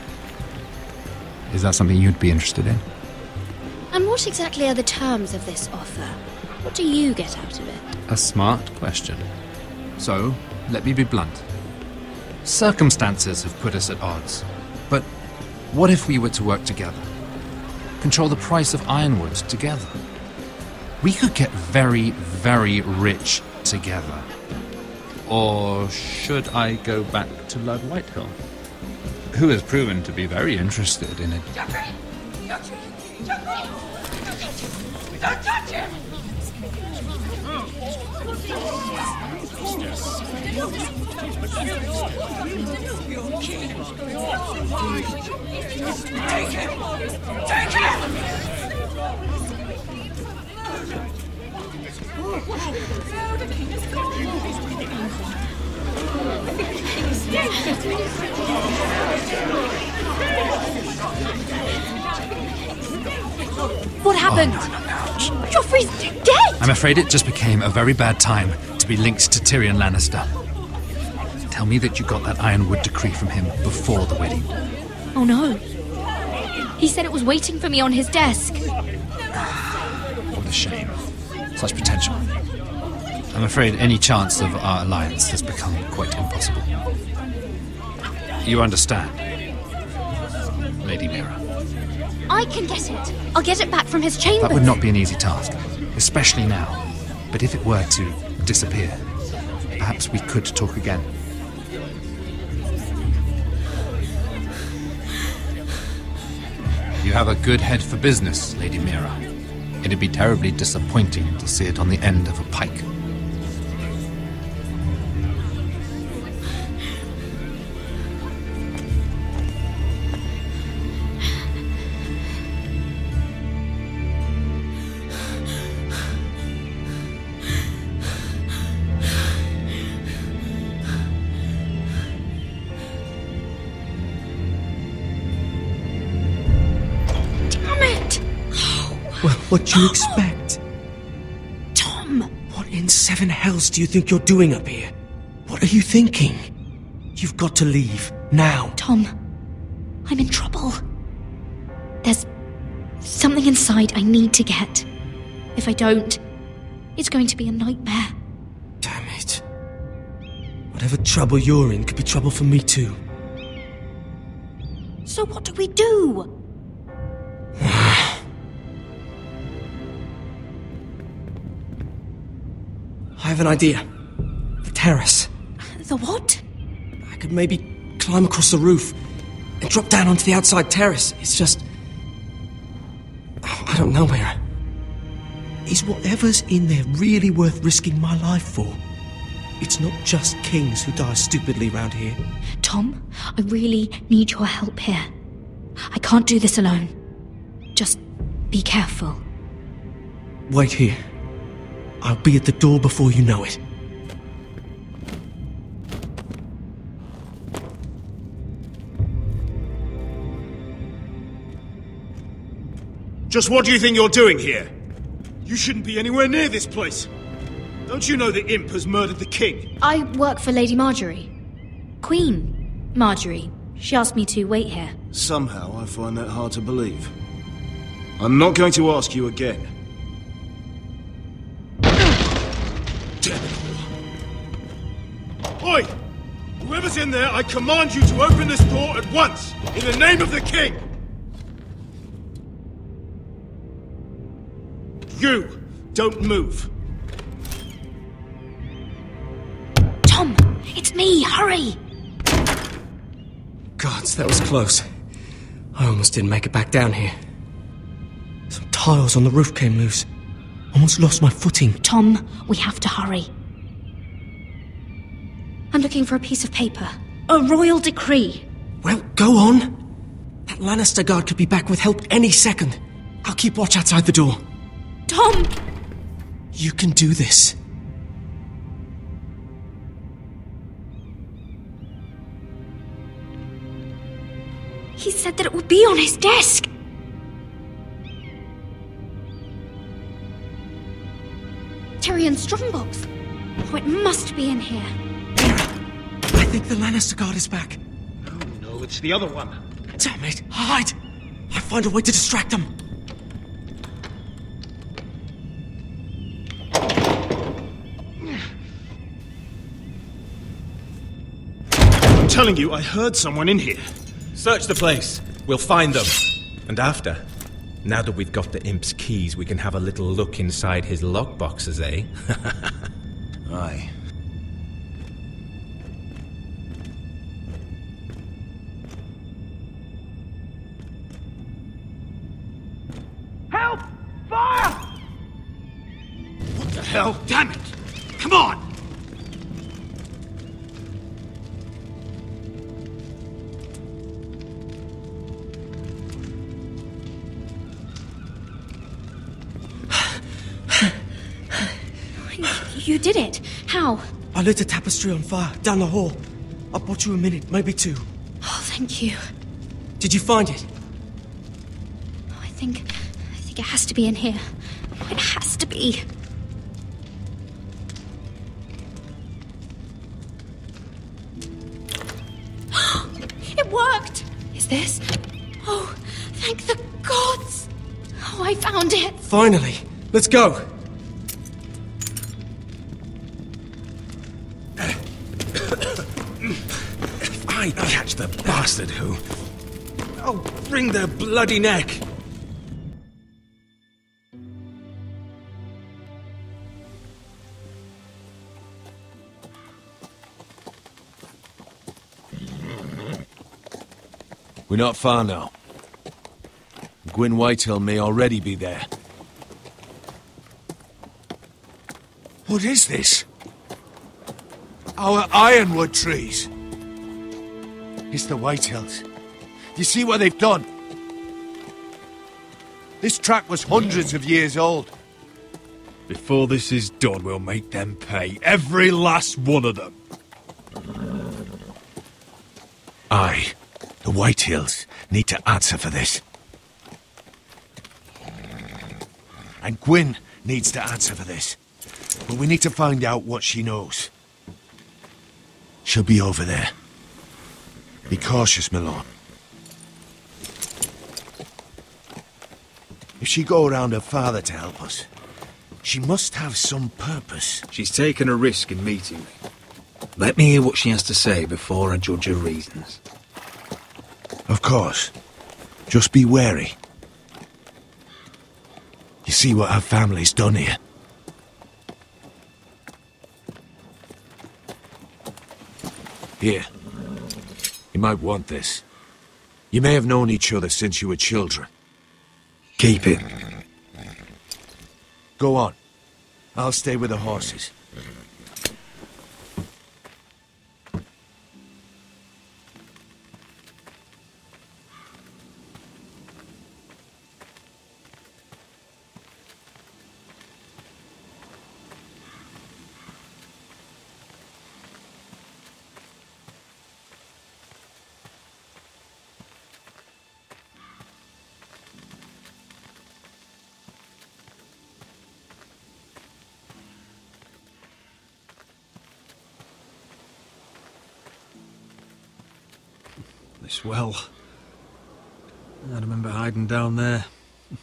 Is that something you'd be interested in? And what exactly are the terms of this offer? What do you get out of it? A smart question. So, let me be blunt. Circumstances have put us at odds. But what if we were to work together? Control the price of ironwood together? We could get very, very rich together. Or should I go back to Lord Whitehill, who has proven to be very interested in it? Don't touch him! Take him! Take him! What happened? Joffrey's dead! I'm afraid it just became a very bad time to be linked to Tyrion Lannister. Tell me that you got that ironwood decree from him before the wedding. Oh no. He said it was waiting for me on his desk. What a shame. Such potential. I'm afraid any chance of our alliance has become quite impossible. You understand, Lady Mira? I can get it. I'll get it back from his chambers. That would not be an easy task, especially now. But if it were to disappear, perhaps we could talk again. You have a good head for business, Lady Mira. It'd be terribly disappointing to see it on the end of a pike. What do you expect? Tom! What in seven hells do you think you're doing up here? What are you thinking? You've got to leave, now. Tom, I'm in trouble. There's something inside I need to get. If I don't, it's going to be a nightmare. Damn it. Whatever trouble you're in could be trouble for me too. So what do we do? I have an idea. The terrace. The what? I could maybe climb across the roof and drop down onto the outside terrace. It's just... I don't know, Mira. Is whatever's in there really worth risking my life for? It's not just kings who die stupidly round here. Tom, I really need your help here. I can't do this alone. Just be careful. Wait here. I'll be at the door before you know it. Just what do you think you're doing here? You shouldn't be anywhere near this place. Don't you know the imp has murdered the king? I work for Lady Marjorie. Queen Marjorie. She asked me to wait here. Somehow I find that hard to believe. I'm not going to ask you again. Oi! Whoever's in there, I command you to open this door at once! In the name of the king! You! Don't move! Tom! It's me! Hurry! Gods, that was close. I almost didn't make it back down here. Some tiles on the roof came loose. Almost lost my footing. Tom, we have to hurry. I'm looking for a piece of paper. A royal decree. Well, go on. That Lannister guard could be back with help any second. I'll keep watch outside the door. Tom! You can do this. He said that it would be on his desk. Tyrion's strongbox. Oh, it must be in here. I think the Lannister guard is back. No, it's the other one. Damn it! Hide! I'll find a way to distract them. I'm telling you, I heard someone in here. Search the place. We'll find them. And after, now that we've got the imp's keys, we can have a little look inside his lockboxes, eh? Aye. Help! Fire! What the hell? Damn it! Come on! You did it. How? I lit a tapestry on fire down the hall. I bought you a minute, maybe two. Oh, thank you. Did you find it? Oh, I think it has to be in here. Oh, it has to be. It worked! Is this? Oh, thank the gods! Oh, I found it! Finally! Let's go! If I catch the bastard who... I'll wring their bloody neck! We're not far now. Gwyn Whitehill may already be there. What is this? Our ironwood trees. It's the Whitehills. Do you see what they've done? This track was hundreds of years old. Before this is done, we'll make them pay. Every last one of them. Aye. The Whitehills need to answer for this. And Gwyn needs to answer for this. But we need to find out what she knows. She'll be over there. Be cautious, Milord. If she go around her father to help us, she must have some purpose. She's taken a risk in meeting me. Let me hear what she has to say before I judge her reasons. Of course. Just be wary. You see what her family's done here? Here. You might want this. You may have known each other since you were children. Keep it. Go on. I'll stay with the horses. This well. I remember hiding down there,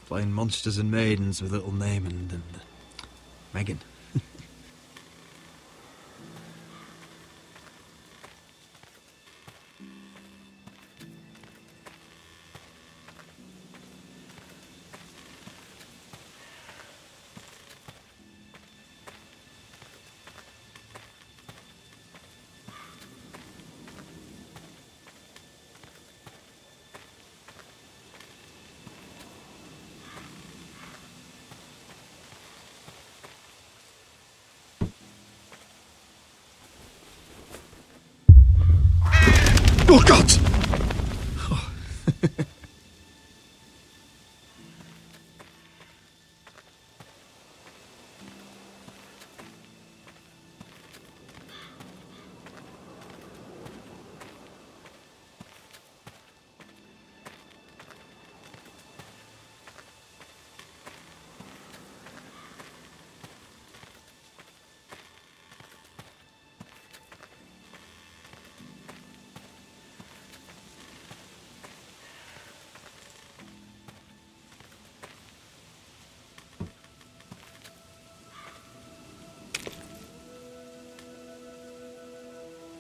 playing monsters and maidens with little Naaman and Megan. Oh, God!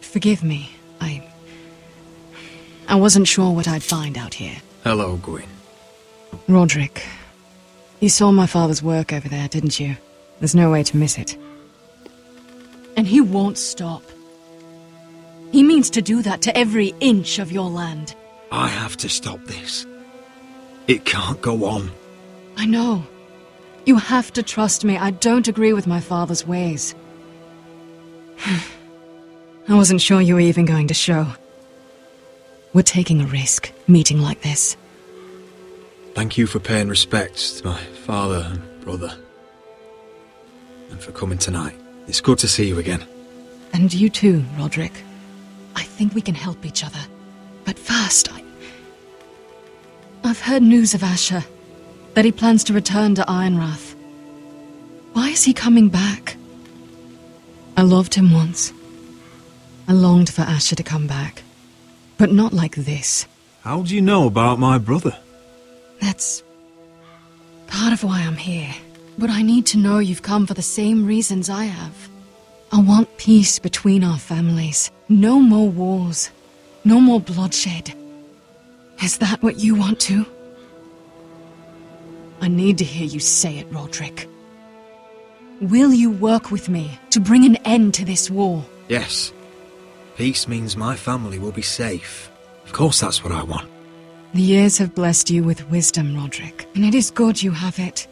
Forgive me. I wasn't sure what I'd find out here. Hello, Gwyn. Roderick, you saw my father's work over there, didn't you? There's no way to miss it. And he won't stop. He means to do that to every inch of your land. I have to stop this. It can't go on. I know. You have to trust me. I don't agree with my father's ways. I wasn't sure you were even going to show. We're taking a risk, meeting like this. Thank you for paying respects to my father and brother. And for coming tonight. It's good to see you again. And you too, Roderick. I think we can help each other. But first, I've heard news of Asher. That he plans to return to Ironrath. Why is he coming back? I loved him once. I longed for Asher to come back. But not like this. How do you know about my brother? That's part of why I'm here. But I need to know you've come for the same reasons I have. I want peace between our families. No more wars. No more bloodshed. Is that what you want too? I need to hear you say it, Roderick. Will you work with me to bring an end to this war? Yes. Peace means my family will be safe. Of course that's what I want. The years have blessed you with wisdom, Roderick, and it is good you have it.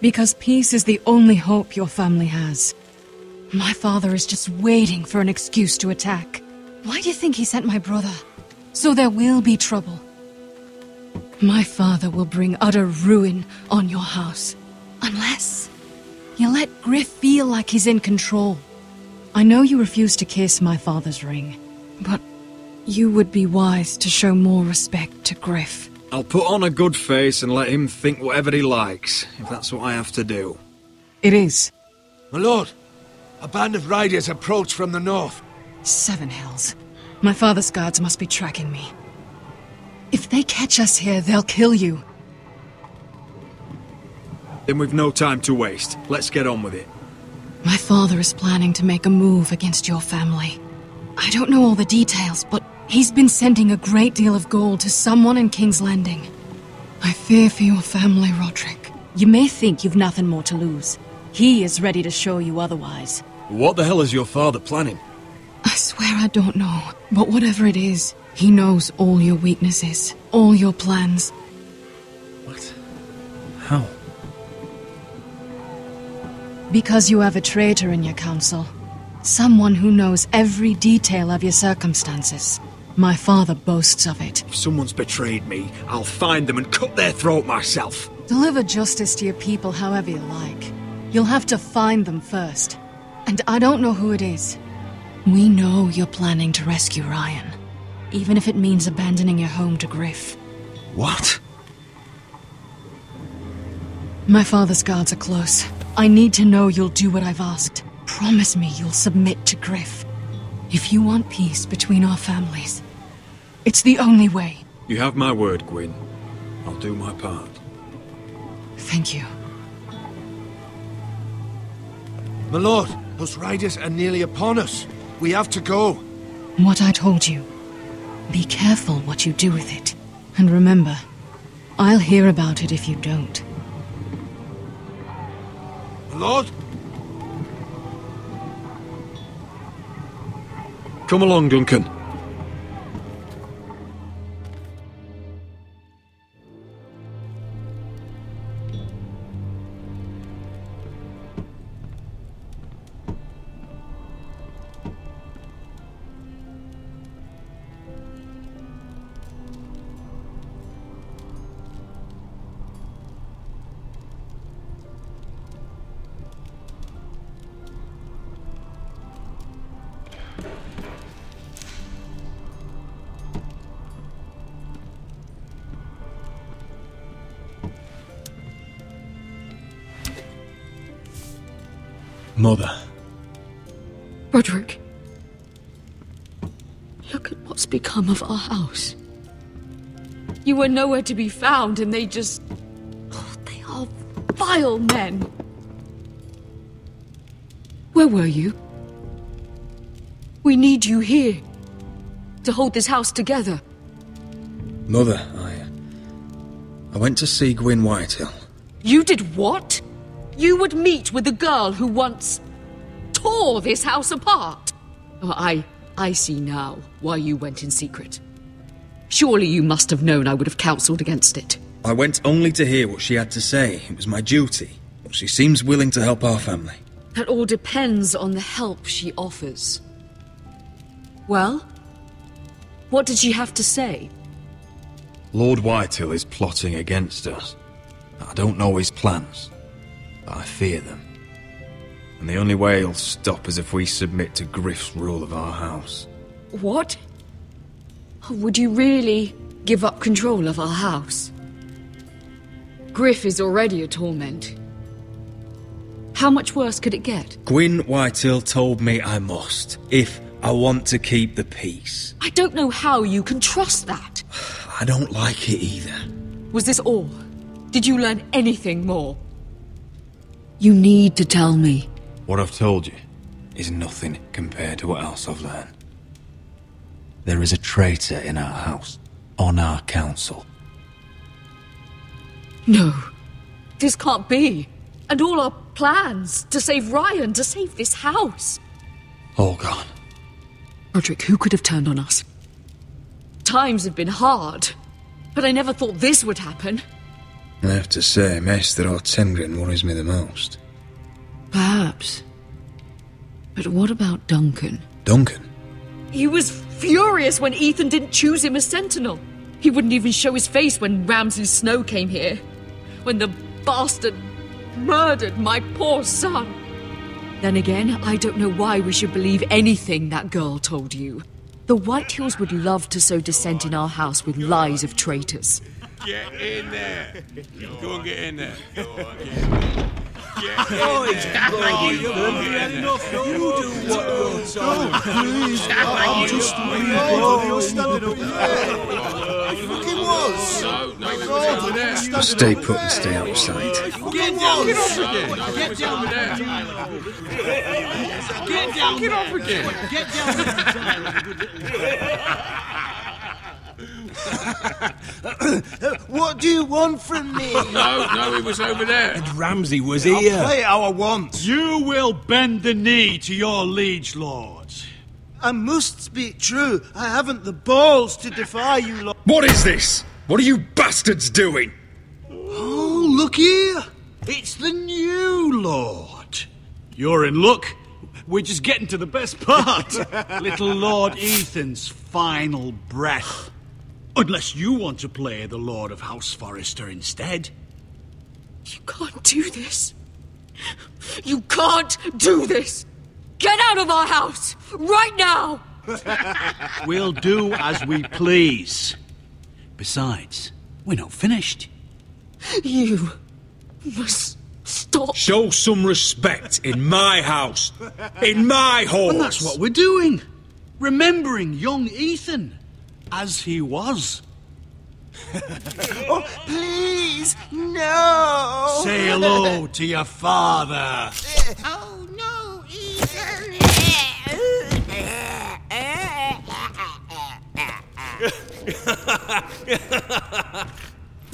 Because peace is the only hope your family has. My father is just waiting for an excuse to attack. Why do you think he sent my brother? So there will be trouble. My father will bring utter ruin on your house. Unless you let Griff feel like he's in control. I know you refuse to kiss my father's ring, but you would be wise to show more respect to Griff. I'll put on a good face and let him think whatever he likes, if that's what I have to do. It is. My lord, a band of riders approach from the north. 7 Hills. My father's guards must be tracking me. If they catch us here, they'll kill you. Then we've no time to waste. Let's get on with it. My father is planning to make a move against your family. I don't know all the details, but he's been sending a great deal of gold to someone in King's Landing. I fear for your family, Roderick. You may think you've nothing more to lose. He is ready to show you otherwise. What the hell is your father planning? I swear I don't know, but whatever it is, he knows all your weaknesses, all your plans. What? How? Because you have a traitor in your council. Someone who knows every detail of your circumstances. My father boasts of it. If someone's betrayed me, I'll find them and cut their throat myself. Deliver justice to your people however you like. You'll have to find them first. And I don't know who it is. We know you're planning to rescue Ryan. Even if it means abandoning your home to Griff. What? My father's guards are close. I need to know you'll do what I've asked. Promise me you'll submit to Griff. If you want peace between our families, it's the only way. You have my word, Gwyn. I'll do my part. Thank you. My lord, those riders are nearly upon us. We have to go. What I told you. Be careful what you do with it. And remember, I'll hear about it if you don't. My lord? Come along, Duncan. Mother. Roderick. Look at what's become of our house. You were nowhere to be found, and they just... Oh, they are vile men. Where were you? We need you here. To hold this house together. Mother, I went to see Gwyn Whitehill. You did what? You would meet with the girl who once tore this house apart. Oh, I see now why you went in secret. Surely you must have known I would have counselled against it. I went only to hear what she had to say. It was my duty. But she seems willing to help our family. That all depends on the help she offers. Well, what did she have to say? Lord Whitehill is plotting against us. I don't know his plans, but I fear them. And the only way he'll stop is if we submit to Griff's rule of our house. What? Would you really give up control of our house? Griff is already a torment. How much worse could it get? Gwyn Whitehill told me I must, if I want to keep the peace. I don't know how you can trust that. I don't like it either. Was this all? Did you learn anything more? You need to tell me. What I've told you is nothing compared to what else I've learned. There is a traitor in our house, on our council. No, this can't be. And all our plans to save Ryan, to save this house. All gone. Roderick, who could have turned on us? Times have been hard. But I never thought this would happen. I have to say, Maester Ortengrin worries me the most. Perhaps. But what about Duncan? Duncan? He was furious when Ethan didn't choose him as Sentinel. He wouldn't even show his face when Ramsay Snow came here. When the bastard murdered my poor son. Then again, I don't know why we should believe anything that girl told you. The Whitehills would love to sow dissent in our house with lies of traitors. Get in there. Go and get in there. Go on, get in there. Stay put and stay outside. Get down! Get off again! Get down! Get down! Get off again! Get What do you want from me? No, he was over there. And Ramsay was here. I'll play how I want. You will bend the knee to your liege lord. I must speak true. I haven't the balls to defy you, Lord. What is this? What are you bastards doing? Oh, look here. It's the new lord. You're in luck. We're just getting to the best part. Little Lord Ethan's final breath. Unless you want to play the Lord of House Forrester instead. You can't do this. You can't do this. Get out of our house, right now! We'll do as we please. Besides, we're not finished. You must stop. Show some respect in my house. In my hall. And that's what we're doing. Remembering young Ethan. As he was. Oh, please, no! Say hello to your father. Oh, no, Ethan!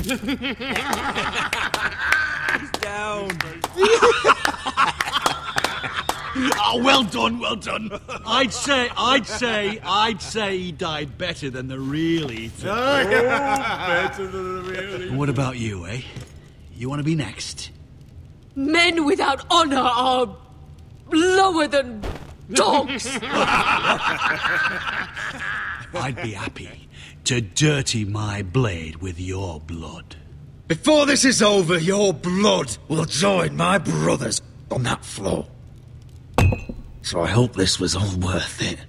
He's down. Oh, well done, well done. I'd say he died better than the real Ethan. Better than the real Ethan. What about you, eh? You want to be next? Men without honor are lower than dogs. I'd be happy to dirty my blade with your blood. Before this is over, your blood will join my brother's on that floor. So I hope this was all worth it.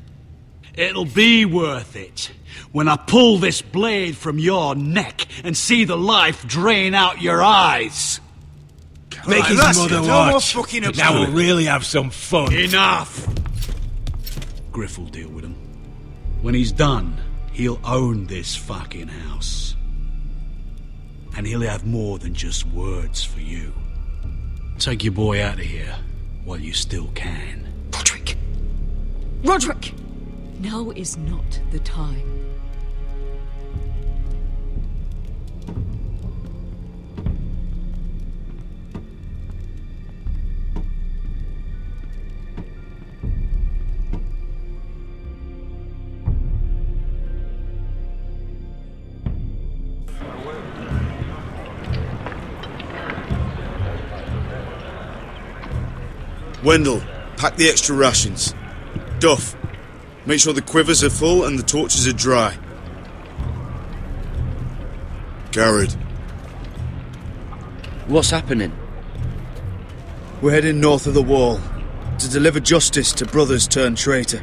It'll be worth it when I pull this blade from your neck and see the life drain out your eyes. Make his mother watch. Now we'll really have some fun. Enough! Griff will deal with him. When he's done, he'll own this fucking house. And he'll have more than just words for you. Take your boy out of here while you still can. Roderick! Roderick! Now is not the time. Wendell, pack the extra rations. Duff, make sure the quivers are full and the torches are dry. Garrett. What's happening? We're heading north of the wall to deliver justice to brothers turned traitor.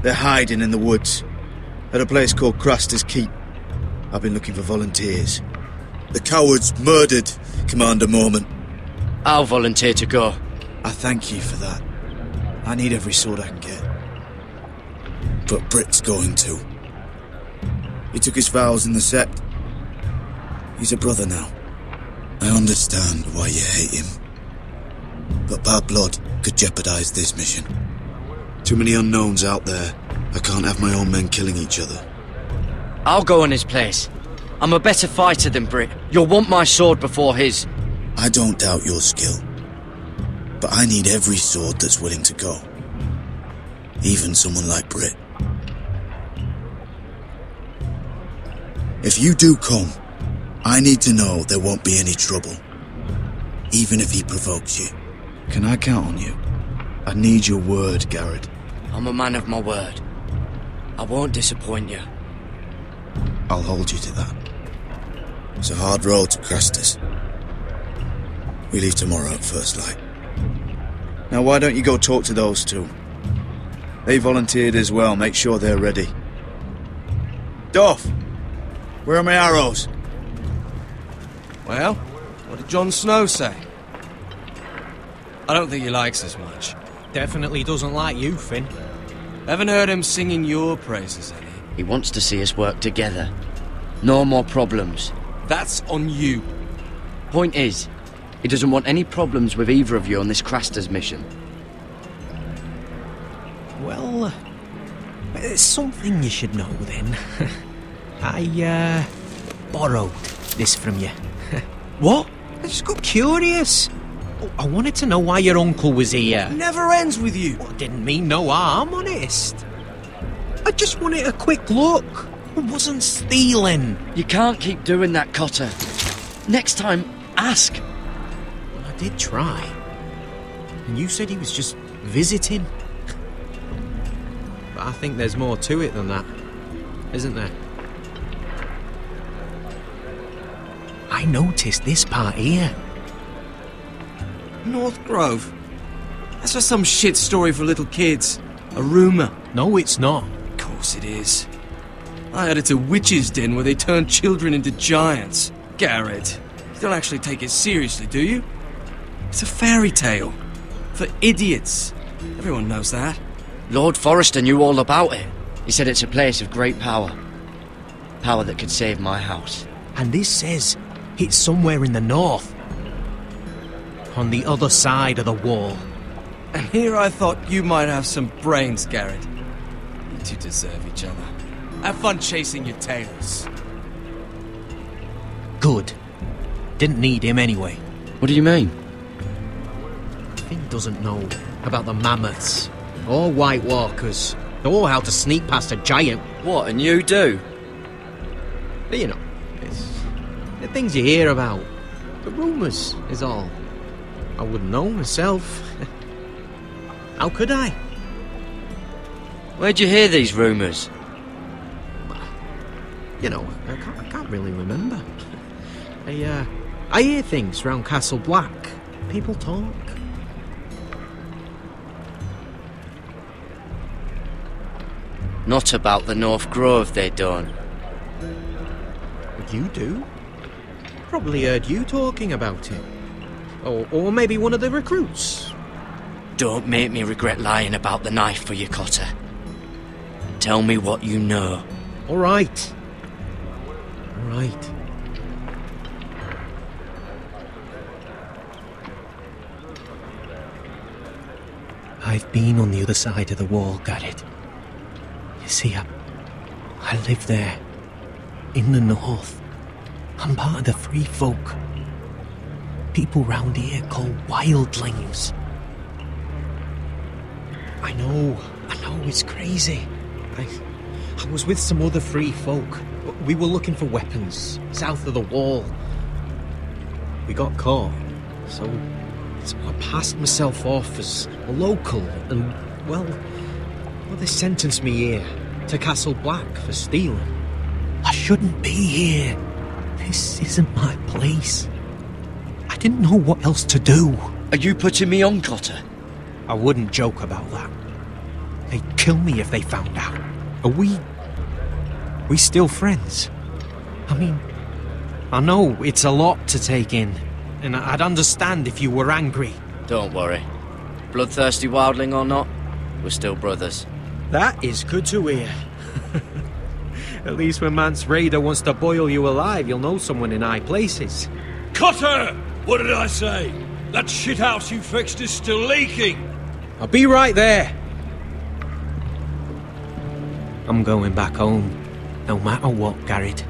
They're hiding in the woods at a place called Craster's Keep. I've been looking for volunteers. The cowards murdered Commander Mormon. I'll volunteer to go. I thank you for that. I need every sword I can get. But Britt's going too. He took his vows in the Sept. He's a brother now. I understand why you hate him. But bad blood could jeopardize this mission. Too many unknowns out there. I can't have my own men killing each other. I'll go in his place. I'm a better fighter than Britt. You'll want my sword before his. I don't doubt your skill. But I need every sword that's willing to go. Even someone like Britt. If you do come, I need to know there won't be any trouble. Even if he provokes you. Can I count on you? I need your word, Garrett. I'm a man of my word. I won't disappoint you. I'll hold you to that. It's a hard road to Crestus. We leave tomorrow at first light. Now why don't you go talk to those two? They volunteered as well, make sure they're ready. Duff! Where are my arrows? Well, what did Jon Snow say? I don't think he likes us much. Definitely doesn't like you, Finn. Haven't heard him singing your praises any. He wants to see us work together. No more problems. That's on you. Point is, he doesn't want any problems with either of you on this Craster's mission. Well, there's something you should know then. I, borrowed this from you. What? I just got curious. I wanted to know why your uncle was here. Never ends with you. Well, didn't mean no harm, honest. I just wanted a quick look. I wasn't stealing. You can't keep doing that, Cotter. Next time, ask. Well, I did try. And you said he was just visiting. But I think there's more to it than that, isn't there? I noticed this part here. North Grove? That's just some shit story for little kids. A rumour. No, it's not. Of course it is. I heard it's a witch's den where they turn children into giants. Garrett, you don't actually take it seriously, do you? It's a fairy tale. For idiots. Everyone knows that. Lord Forrester knew all about it. He said it's a place of great power. Power that could save my house. And this says it's somewhere in the north. On the other side of the wall. And here I thought you might have some brains, Garrett. You two deserve each other. Have fun chasing your tails. Good. Didn't need him anyway. What do you mean? Finn doesn't know about the mammoths, or White Walkers, or how to sneak past a giant. What, and you do? But you know, it's the things you hear about. The rumours is all. I wouldn't know myself. How could I? Where'd you hear these rumours? You know, I can't really remember. I hear things round Castle Black. People talk. Not about the North Grove, they don't. You do? Probably heard you talking about it. Or maybe one of the recruits. Don't make me regret lying about the knife for you, Cotter. Tell me what you know. All right. All right. I've been on the other side of the wall, Garrett. You see, I live there. In the north. I'm part of the free folk. People round here call wildlings. I know, it's crazy. I was with some other free folk. We were looking for weapons, south of the wall. We got caught, so I passed myself off as a local, and, well, they sentenced me here, to Castle Black, for stealing. I shouldn't be here. This isn't my place. I didn't know what else to do. Are you putting me on, Cotter? I wouldn't joke about that. They'd kill me if they found out. Are we still friends? I mean, I know it's a lot to take in, and I'd understand if you were angry. Don't worry. Bloodthirsty wildling or not, we're still brothers. That is good to hear. At least when Mance Raider wants to boil you alive, you'll know someone in high places. Cotter! What did I say? That shithouse you fixed is still leaking! I'll be right there. I'm going back home, no matter what, Garrett.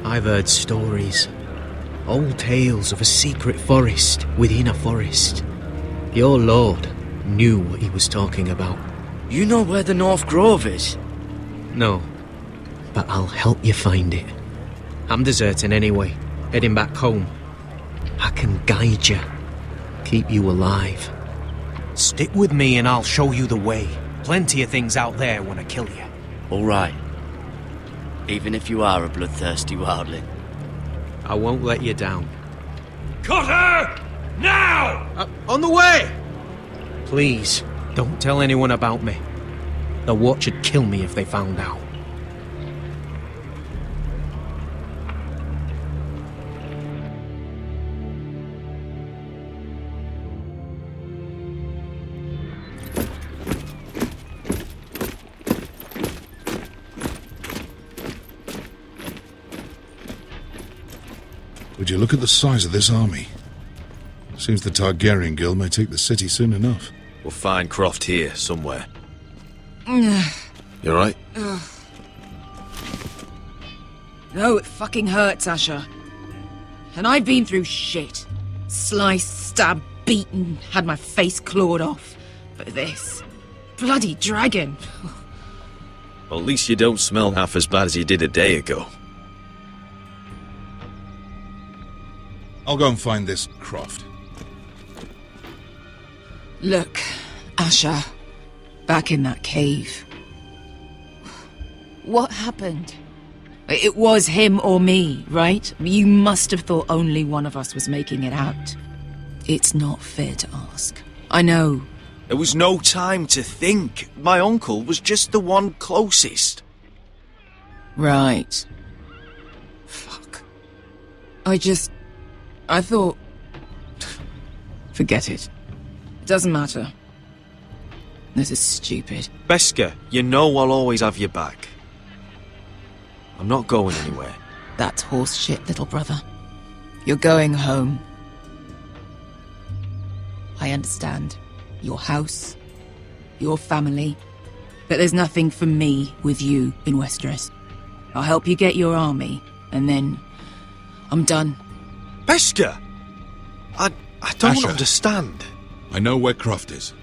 I've heard stories. Old tales of a secret forest within a forest. Your lord knew what he was talking about. You know where the North Grove is? No. but I'll help you find it. I'm deserting anyway, heading back home. I can guide you, keep you alive. Stick with me and I'll show you the way. Plenty of things out there want to kill you. All right. Even if you are a bloodthirsty wildling. I won't let you down. Cut her! Now! On the way! Please, don't tell anyone about me. The Watch would kill me if they found out. Would you look at the size of this army? Seems the Targaryen Guild may take the city soon enough. We'll find Croft here, somewhere. You alright? No, it fucking hurts, Asher. And I've been through shit. Sliced, stabbed, beaten, had my face clawed off. But this... bloody dragon. Well, at least you don't smell half as bad as you did a day ago. I'll go and find this Croft. Look, Asher. Back in that cave. What happened? It was him or me, right? You must have thought only one of us was making it out. It's not fair to ask. I know. There was no time to think. My uncle was just the one closest. Right. Fuck. I thought... Forget it. Doesn't matter. This is stupid. Beskha, you know I'll always have your back. I'm not going anywhere. That's horse shit, little brother. You're going home. I understand. Your house, your family. But there's nothing for me with you in Westeros. I'll help you get your army, and then I'm done. Beskha! I don't Asher, understand. I know where Croft is.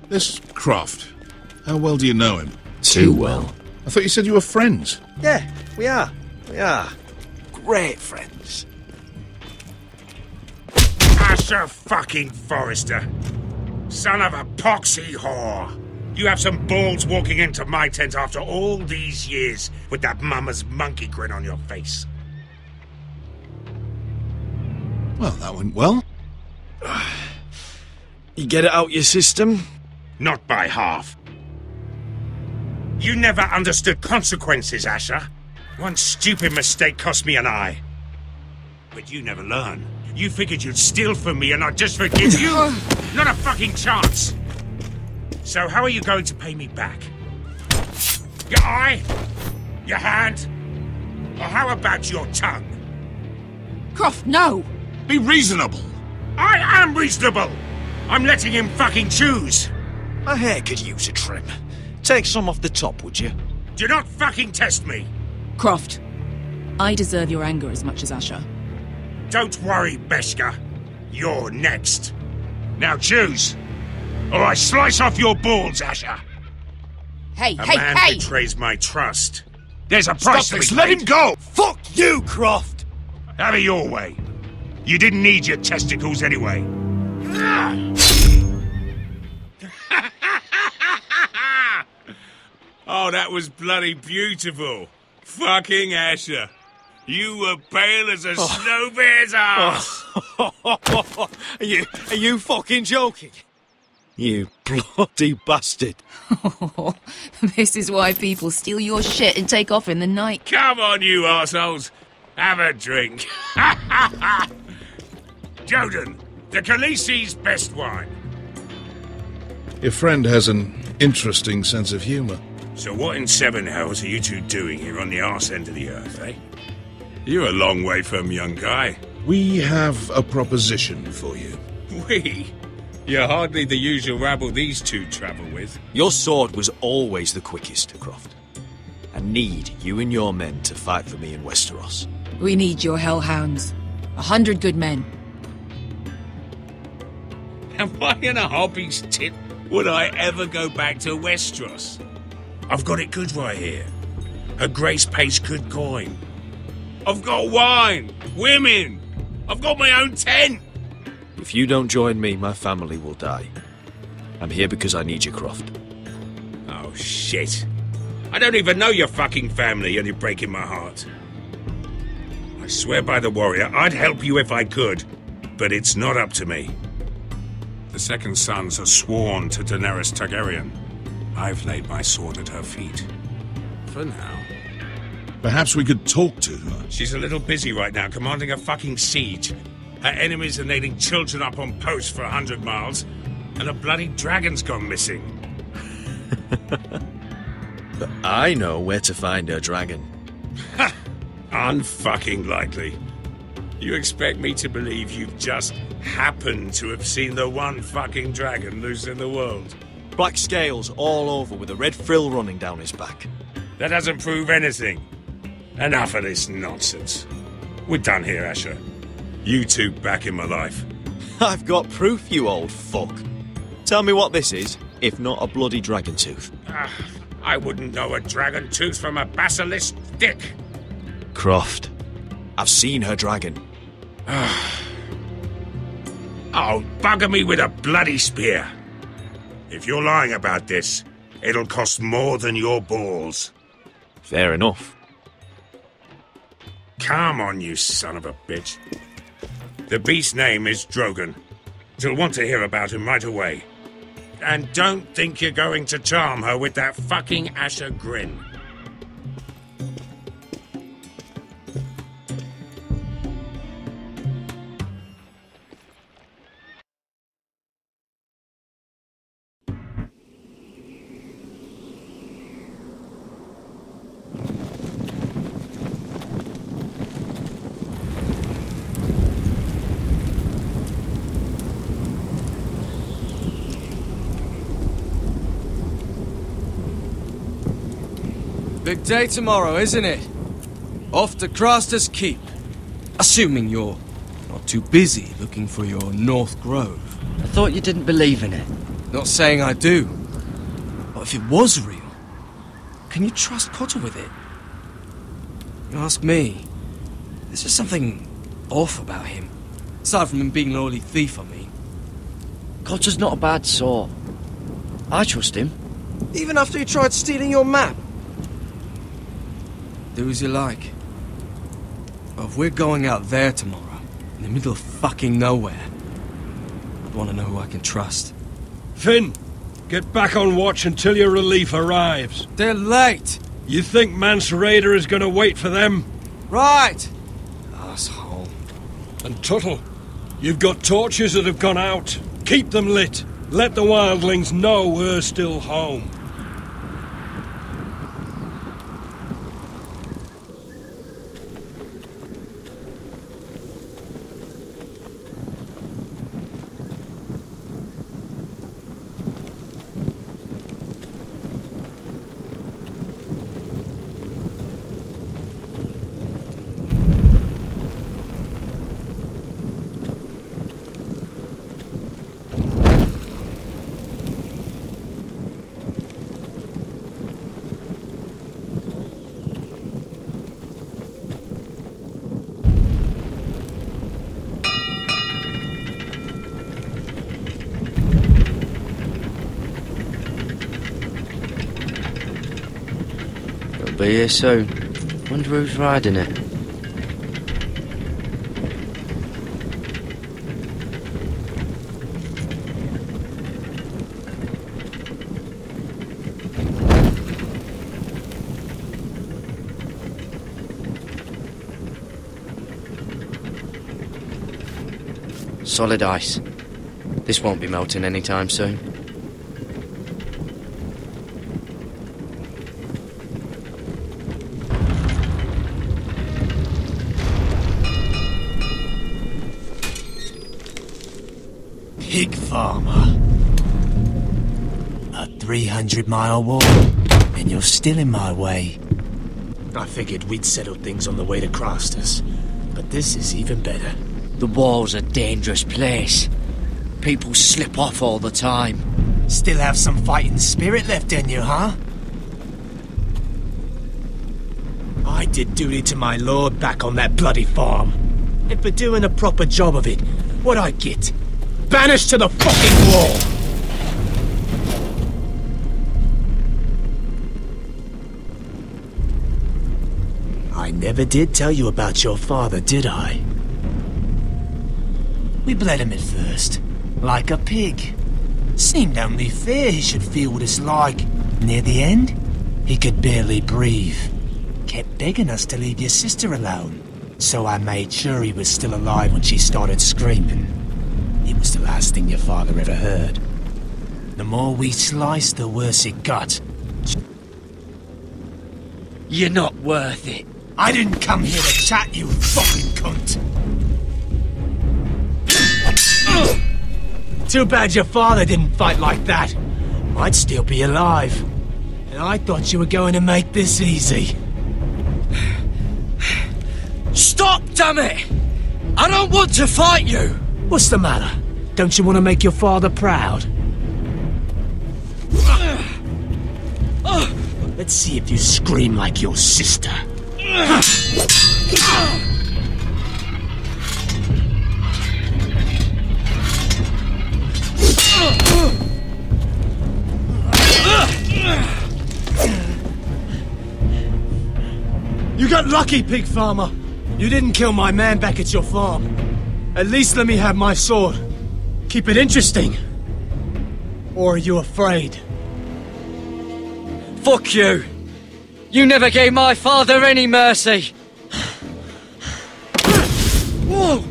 This Croft, how well do you know him? Too well. I thought you said you were friends. Yeah, we are. We are. Great friends. Asher fucking Forrester. Son of a poxy whore. You have some balls walking into my tent after all these years with that mama's monkey grin on your face. Well, that went well. You get it out your system? Not by half. You never understood consequences, Asher. One stupid mistake cost me an eye. But you never learn. You figured you'd steal from me and I'd just forgive you? Not a fucking chance! So how are you going to pay me back? Your eye? Your hand? Or how about your tongue? Croft, no! Be reasonable! I am reasonable! I'm letting him fucking choose! My hair could use a trim. Take some off the top, would you? Do not fucking test me! Croft, I deserve your anger as much as Asher. Don't worry, Beskha. You're next. Now choose, or I slice off your balls, Asher. Hey, A man betrays my trust. There's a price to be paid. Let him go! Fuck you, Croft! Have it your way. You didn't need your testicles anyway. Oh, that was bloody beautiful. Fucking Asher. You were pale as a snow bear's ass. Are you fucking joking? You bloody bastard. This is why people steal your shit and take off in the night. Come on, you arseholes. Have a drink. Joden, the Khaleesi's best wine. Your friend has an interesting sense of humour. So what in seven hells are you two doing here on the arse end of the earth, eh? You're a long way from, young guy. We have a proposition for you. We? You're hardly the usual rabble these two travel with. Your sword was always the quickest, Croft. I need you and your men to fight for me in Westeros. We need your hellhounds. 100 good men. Am I in a hobby's tit? Would I ever go back to Westeros? I've got it good right here. Her Grace pays good coin. I've got wine, women. I've got my own tent. If you don't join me, my family will die. I'm here because I need you, Croft. Oh, shit. I don't even know your fucking family and you're breaking my heart. I swear by the warrior, I'd help you if I could, but it's not up to me. The second sons are sworn to Daenerys Targaryen. I've laid my sword at her feet. For now. Perhaps we could talk to her. She's a little busy right now, commanding a fucking siege. Her enemies are nailing children up on posts for 100 miles, and a bloody dragon's gone missing. But I know where to find her dragon. Ha! Unfucking likely. You expect me to believe you've just happened to have seen the one fucking dragon loose in the world? Black scales all over with a red frill running down his back. That doesn't prove anything. Enough of this nonsense. We're done here, Asher. You two back in my life. I've got proof, you old fuck. Tell me what this is, if not a bloody dragon tooth. I wouldn't know a dragon tooth from a basilisk dick. Croft, I've seen her dragon. Oh, bugger me with a bloody spear. If you're lying about this, it'll cost more than your balls. Fair enough. Come on, you son of a bitch. The beast's name is Drogon. She'll want to hear about him right away. And don't think you're going to charm her with that fucking Asher grin. Big day tomorrow, isn't it? Off to Craster's Keep. Assuming you're not too busy looking for your North Grove. I thought you didn't believe in it. Not saying I do. But if it was real, can you trust Cotter with it? You ask me, there's just something off about him. Aside from him being an early thief, I mean. Cotter's not a bad sort. I trust him. Even after he tried stealing your map? Do as you like. But if we're going out there tomorrow, in the middle of fucking nowhere, I'd want to know who I can trust. Finn, get back on watch until your relief arrives. They're late. You think Mance Rayder is going to wait for them? Right. Asshole. And Tuttle, you've got torches that have gone out. Keep them lit. Let the wildlings know we're still home. Be here soon. Wonder who's riding it. Solid ice. This won't be melting anytime soon. Pig farmer. A 300-mile walk, and you're still in my way. I figured we'd settled things on the way to Craster's, but this is even better. The wall's a dangerous place. people slip off all the time. Still have some fighting spirit left in you, huh? I did duty to my lord back on that bloody farm. And for doing a proper job of it, what'd I get? Banished to the fucking wall! I never did tell you about your father, did I? We bled him at first, like a pig. Seemed only fair he should feel what it's like. Near the end, he could barely breathe. Kept begging us to leave your sister alone, so I made sure he was still alive when she started screaming. It was the last thing your father ever heard. The more we sliced, the worse it got. You're not worth it. I didn't come here to chat, you fucking cunt. Too bad your father didn't fight like that. I'd still be alive. And I thought you were going to make this easy. Stop, damn it! I don't want to fight you! What's the matter? Don't you want to make your father proud? Let's see if you scream like your sister. You got lucky, pig farmer. You didn't kill my man back at your farm. At least let me have my sword. Keep it interesting. Or are you afraid? Fuck you! You never gave my father any mercy! Whoa!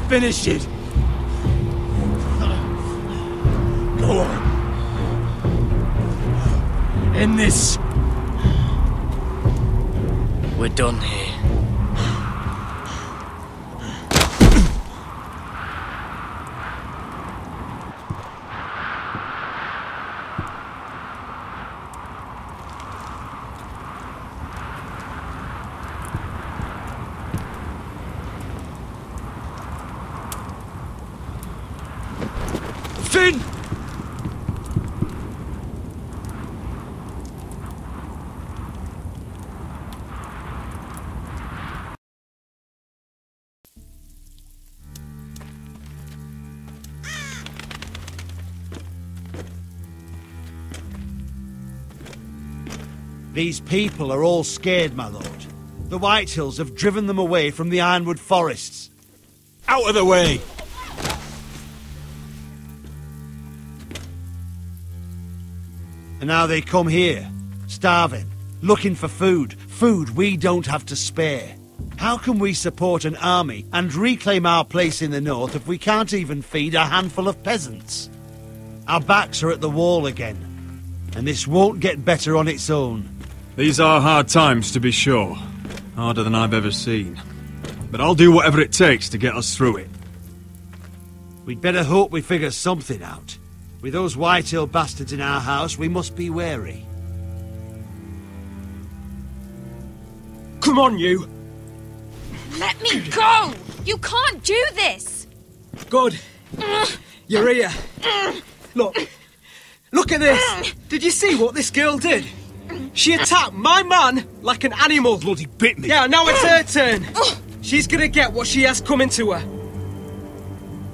Finish it. Go on. End this. We're done here. Finn! These people are all scared, my lord. The Whitehills have driven them away from the Ironwood forests. Out of the way! And now they come here, starving, looking for food. Food we don't have to spare. How can we support an army and reclaim our place in the north if we can't even feed a handful of peasants? Our backs are at the wall again, and this won't get better on its own. These are hard times, to be sure. Harder than I've ever seen. But I'll do whatever it takes to get us through it. We'd better hope we figure something out. With those Whitehill bastards in our house, we must be wary. Come on, you! Let me go! You can't do this! Good. You're here. Look, Look at this! Did you see what this girl did? She attacked my man like an animal. Bloody bit me. Yeah, now it's her turn. She's gonna get what she has coming to her.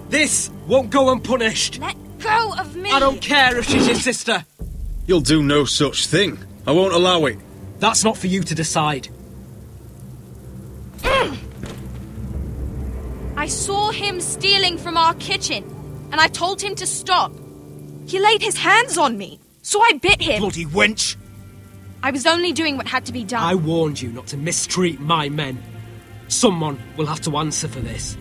This won't go unpunished. Let go of me! I don't care if she's your sister. You'll do no such thing. I won't allow it. That's not for you to decide. I saw him stealing from our kitchen, and I told him to stop. He laid his hands on me, so I bit him. Bloody wench! I was only doing what had to be done. I warned you not to mistreat my men. Someone will have to answer for this.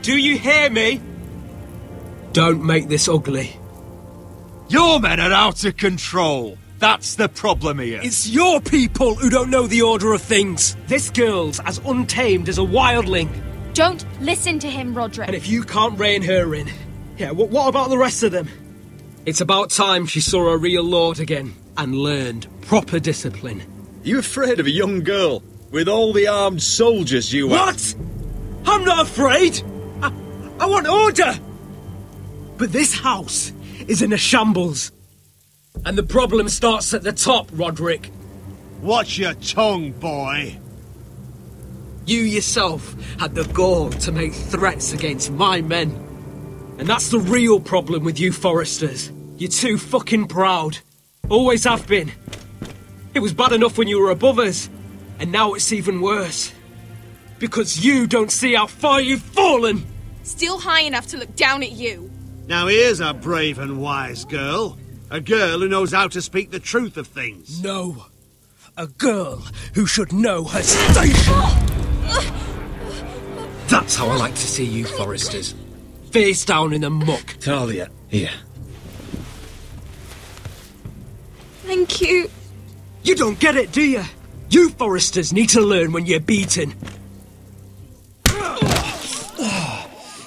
Do you hear me? Don't make this ugly. Your men are out of control. That's the problem here. It's your people who don't know the order of things. This girl's as untamed as a wildling. Don't listen to him, Roderick. And if you can't rein her in, yeah, what about the rest of them? It's about time she saw a real lord again and learned proper discipline. You afraid of a young girl with all the armed soldiers you have? What? I'm not afraid. I want order. But this house is in a shambles. And the problem starts at the top, Roderick. Watch your tongue, boy. You yourself had the gall to make threats against my men. And that's the real problem with you Foresters. You're too fucking proud. Always have been. It was bad enough when you were above us. And now it's even worse. Because you don't see how far you've fallen. Still high enough to look down at you. Now here's a brave and wise girl. A girl who knows how to speak the truth of things. No. A girl who should know her station. That's how I like to see you, Foresters. Face down in the muck. Talia, here. Thank you. You don't get it, do you? You Foresters need to learn when you're beaten.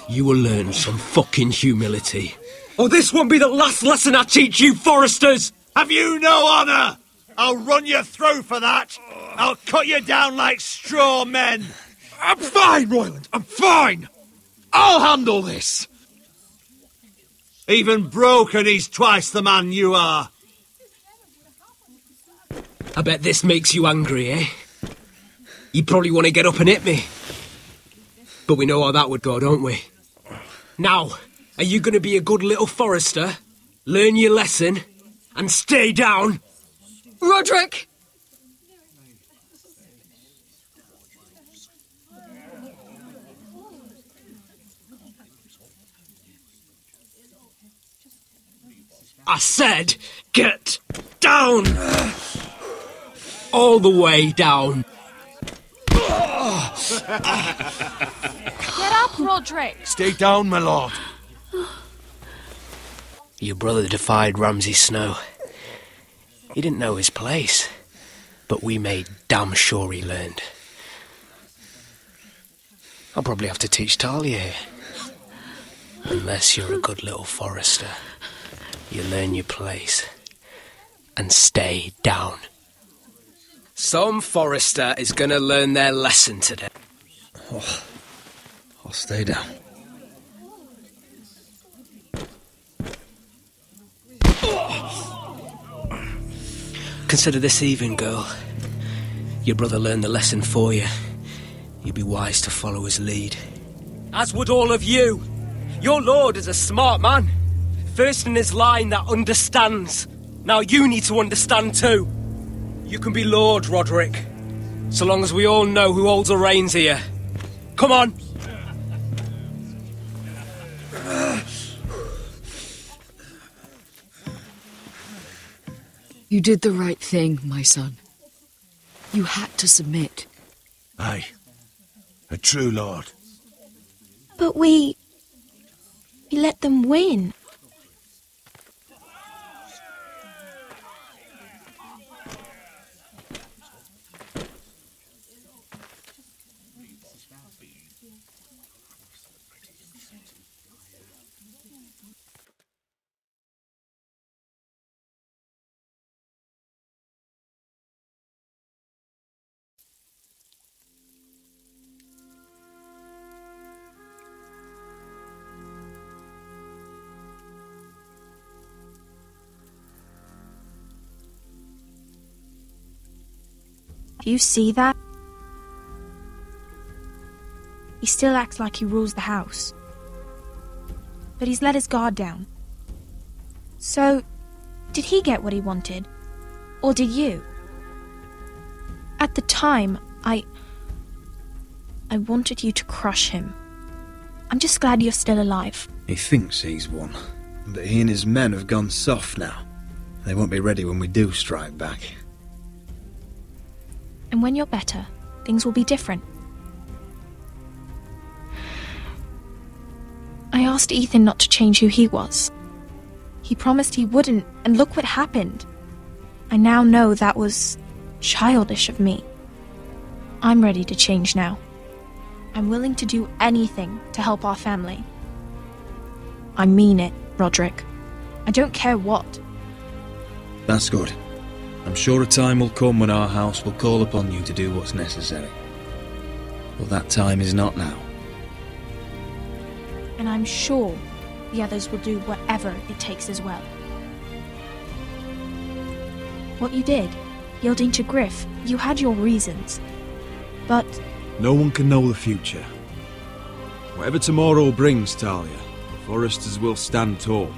You will learn some fucking humility. Or this won't be the last lesson I teach you, Foresters! Have you no honour? I'll run you through for that. I'll cut you down like straw men. I'm fine, Royland. I'm fine. I'll handle this. Even broken, he's twice the man you are. I bet this makes you angry, eh? You probably want to get up and hit me. But we know how that would go, don't we? Now, are you going to be a good little Forester, learn your lesson, and stay down? Roderick! I said, get down! All the way down. Get up, Roderick! Stay down, my lord. Your brother defied Ramsay Snow. He didn't know his place, but we made damn sure he learned. I'll probably have to teach Talia here. Unless you're a good little Forester. You learn your place and stay down. Some Forester is going to learn their lesson today. Oh, I'll stay down. Consider this even, girl. Your brother learned the lesson for you. You'd be wise to follow his lead. As would all of you. Your lord is a smart man. First in his line that understands. Now you need to understand too. You can be Lord, Roderick. So long as we all know who holds the reins here. Come on. You did the right thing, my son. You had to submit. Aye. A true lord. But we let them win. Do you see that? He still acts like he rules the house. But he's let his guard down. So, did he get what he wanted? Or did you? At the time, I wanted you to crush him. I'm just glad you're still alive. He thinks he's won, but he and his men have gone soft now. They won't be ready when we do strike back. And when you're better, things will be different. I asked Ethan not to change who he was. He promised he wouldn't, and look what happened. I now know that was childish of me. I'm ready to change now. I'm willing to do anything to help our family. I mean it, Roderick. I don't care what. That's good. I'm sure a time will come when our house will call upon you to do what's necessary. But that time is not now. And I'm sure the others will do whatever it takes as well. What you did, yielding to Griff, you had your reasons. But no one can know the future. Whatever tomorrow brings, Talia, the Foresters will stand tall.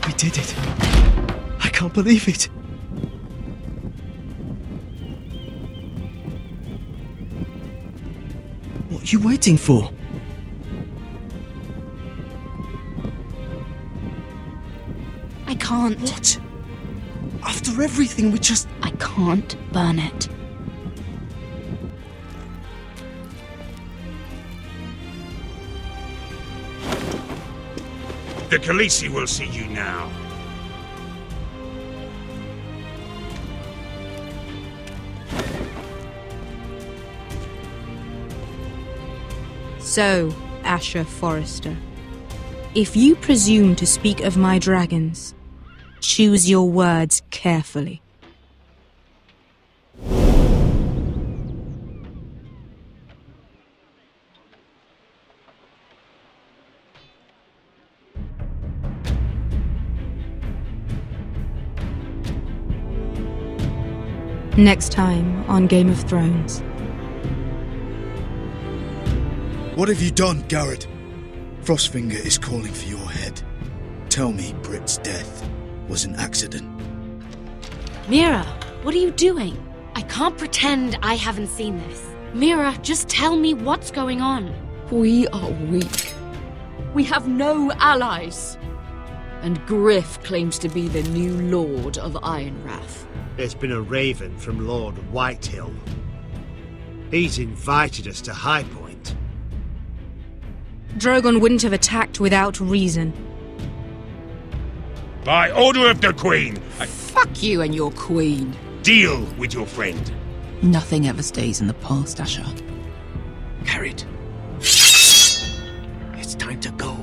We did it. I can't believe it. What are you waiting for? I can't. What? After everything we just... I can't burn it. The Khaleesi will see you now. So, Asher Forrester, if you presume to speak of my dragons, choose your words carefully. Next time on Game of Thrones. What have you done, Garrett? Frostfinger is calling for your head. Tell me Britt's death was an accident. Mira, what are you doing? I can't pretend I haven't seen this. Mira, just tell me what's going on. We are weak. We have no allies. And Griff claims to be the new Lord of Ironrath. There's been a raven from Lord Whitehill. He's invited us to High Point. Drogon wouldn't have attacked without reason. By order of the Queen, Fuck you and your queen. Deal with your friend. Nothing ever stays in the past, Asher. Carrot. It's time to go.